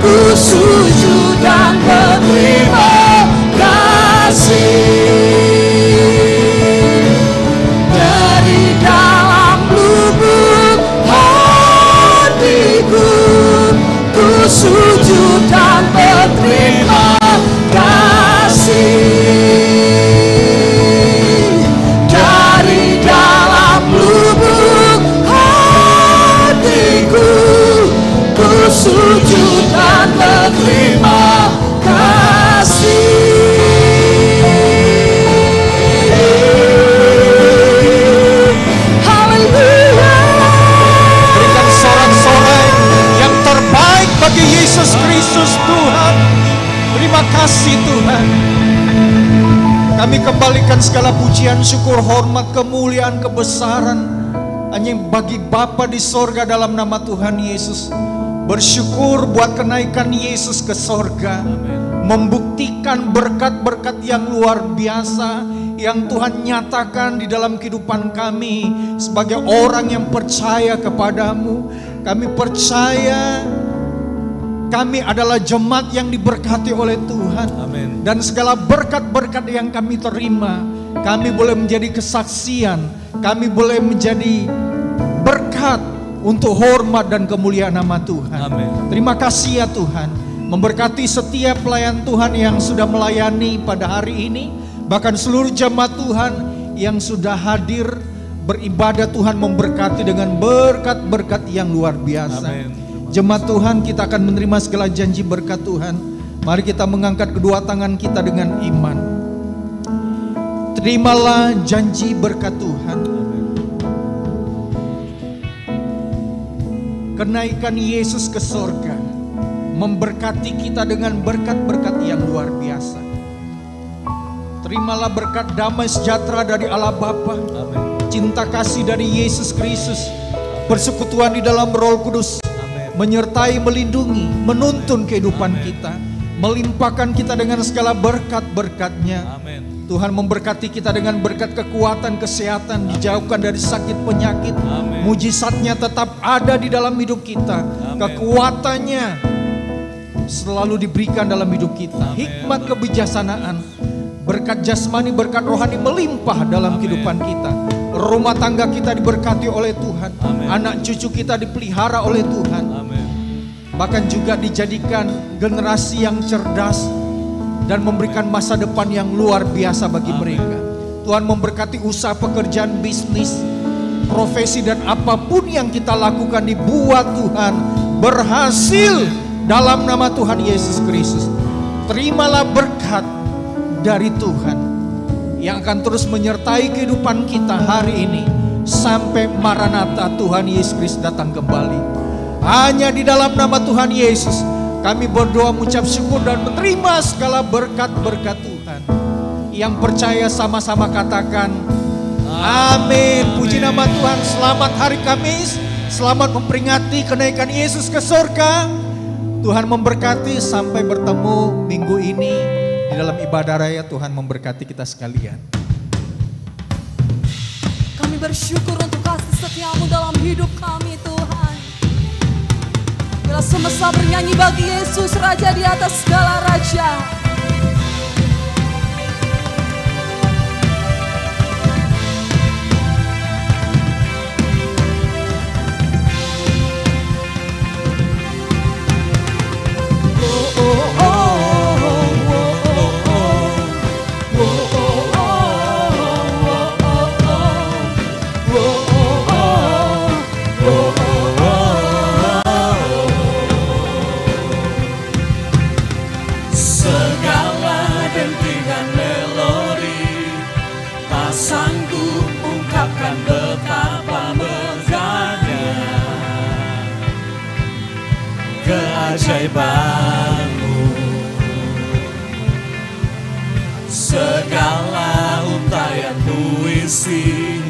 ku sujud dan berterima kasih. Sujud dan berterima kasih. Dari dalam lubuk hatiku, ku sujud dan berterima kasih. Bagi Yesus Kristus Tuhan, terima kasih Tuhan. Kami kembalikan segala pujian, syukur, hormat, kemuliaan, kebesaran hanya bagi Bapa di sorga dalam nama Tuhan Yesus. Bersyukur buat kenaikan Yesus ke sorga, membuktikan berkat-berkat yang luar biasa yang Tuhan nyatakan di dalam kehidupan kami sebagai orang yang percaya kepadamu. Kami percaya kami adalah jemaat yang diberkati oleh Tuhan. Amin. Dan segala berkat-berkat yang kami terima, kami boleh menjadi kesaksian, kami boleh menjadi berkat untuk hormat dan kemuliaan nama Tuhan. Amin. Terima kasih ya Tuhan, memberkati setiap pelayan Tuhan yang sudah melayani pada hari ini, bahkan seluruh jemaat Tuhan yang sudah hadir beribadah. Tuhan memberkati dengan berkat-berkat yang luar biasa. Amin. Jemaat Tuhan, kita akan menerima segala janji berkat Tuhan. Mari kita mengangkat kedua tangan kita dengan iman. Terimalah janji berkat Tuhan. Kenaikan Yesus ke sorga memberkati kita dengan berkat-berkat yang luar biasa. Terimalah berkat damai sejahtera dari Allah Bapa, cinta kasih dari Yesus Kristus, persekutuan di dalam Roh Kudus menyertai, melindungi, menuntun kehidupan kita, melimpahkan kita dengan segala berkat-berkat-Nya. Tuhan memberkati kita dengan berkat kekuatan, kesehatan, dijauhkan dari sakit penyakit. Mujizatnya tetap ada di dalam hidup kita. Kekuatannya selalu diberikan dalam hidup kita. Hikmat kebijaksanaan, berkat jasmani, berkat rohani melimpah dalam kehidupan kita. Rumah tangga kita diberkati oleh Tuhan. Anak cucu kita dipelihara oleh Tuhan. Bahkan juga dijadikan generasi yang cerdas dan memberikan masa depan yang luar biasa bagi mereka. Tuhan memberkati usaha, pekerjaan, bisnis, profesi, dan apapun yang kita lakukan dibuat Tuhan berhasil dalam nama Tuhan Yesus Kristus. Terimalah berkat dari Tuhan yang akan terus menyertai kehidupan kita hari ini sampai Maranatha, Tuhan Yesus Kristus datang kembali. Hanya di dalam nama Tuhan Yesus kami berdoa, mengucap syukur dan menerima segala berkat-berkat Tuhan. Yang percaya sama-sama katakan amin. Puji nama Tuhan. Selamat hari Kamis. Selamat memperingati kenaikan Yesus ke surga. Tuhan memberkati. Sampai bertemu minggu ini di dalam ibadah raya. Tuhan memberkati kita sekalian. Kami bersyukur untuk kasih setiamu dalam hidup kami Tuhan. Bila semesta bernyanyi bagi Yesus, Raja di atas segala raja. Keajaibanmu, segala untayan puisi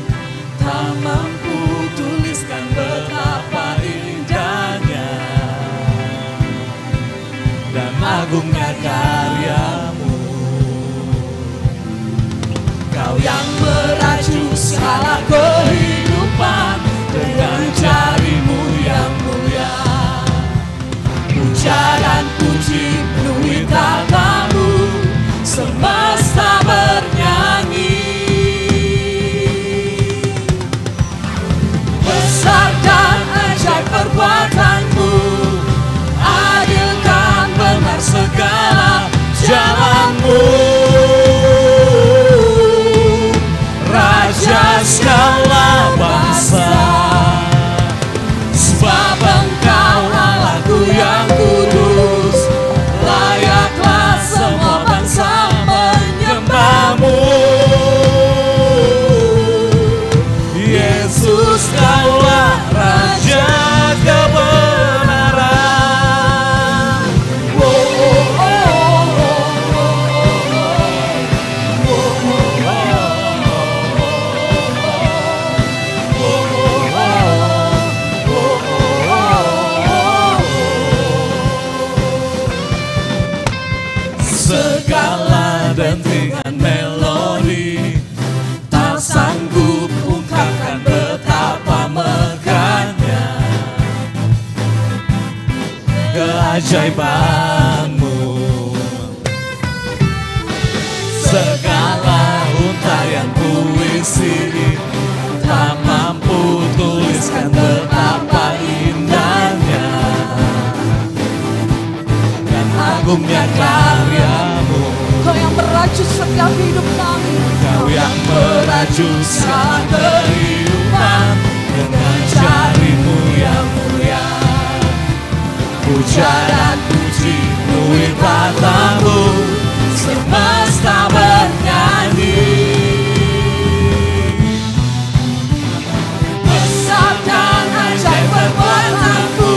tak mampu tuliskan betapa indahnya dan agungnya karyamu. Kau yang merajut segala kehidupan dengan jarimu yang mulia. Puja dan puji penuhi tatamu, semesta bernyanyi. Besar dan ajaib perbuatanmu, adil dan benar segala jalanmu. Raja segala bangsa, sebab Engkau Allahku yang kudus, layaklah semua bangsa menyembahmu. Yesus Kaulah Raja kebenaran. Segala dentingan melodi tak sanggup ungkapkan betapa megahnya keajaibanmu. Segala untayan puisi tak mampu tuliskan betapa indahnya dan agungnya karyamu. Kau yang merajut setiap hidup kami. Kau yang merajut segala kehidupan dengan jarimu yang mulia. Puja dan puji penuhi tatamu, semesta bernyanyi. Besar dan ajaib perbuatanmu,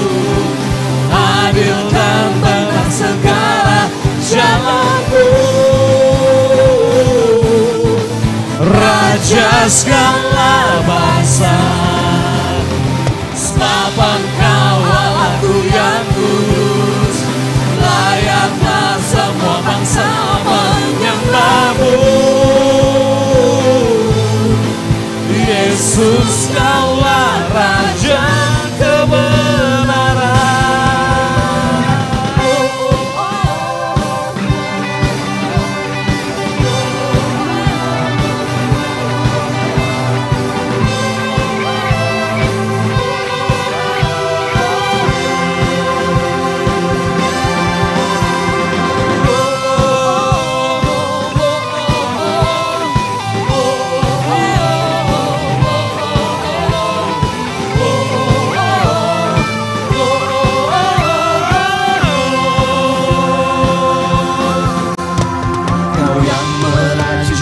adil dan benar segala jalanmu. Raja segala bangsa, sebab Engkau Allahku yang kudus. Layaklah semua bangsa menyembah-Mu. Yesus, Kaulah Raja kebenaran.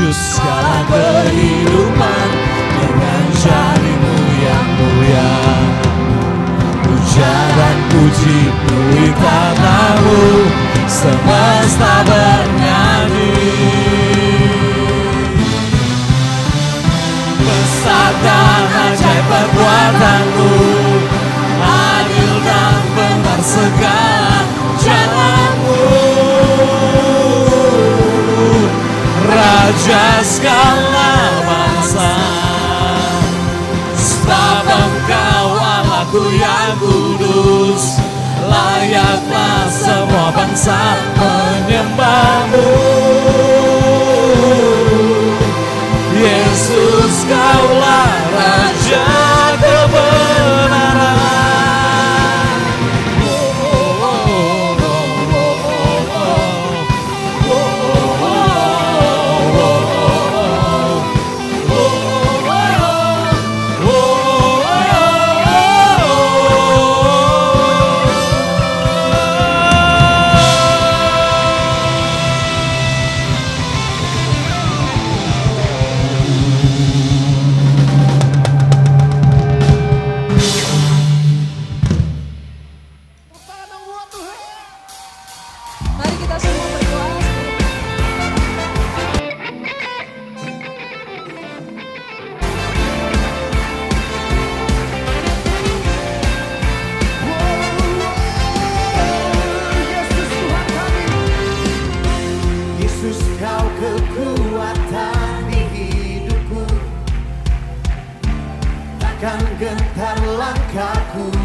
Segala kehidupan dengan jari-Mu yang mulia. Puja dan puji penuhi tanah-Mu, semesta bernyanyi. Besar dan ajaib perbuatan-Mu, adil dan benar segala jalan-Mu. Raja segala bangsa, sebab Engkau Allahku yang kudus. Layaklah semua bangsa menyembah-Mu. Yesus, Kaulah Raja kebenaran. Mari kita semua berdoa. Yesus, Kau kekuatan di hidupku, takkan gentar langkahku.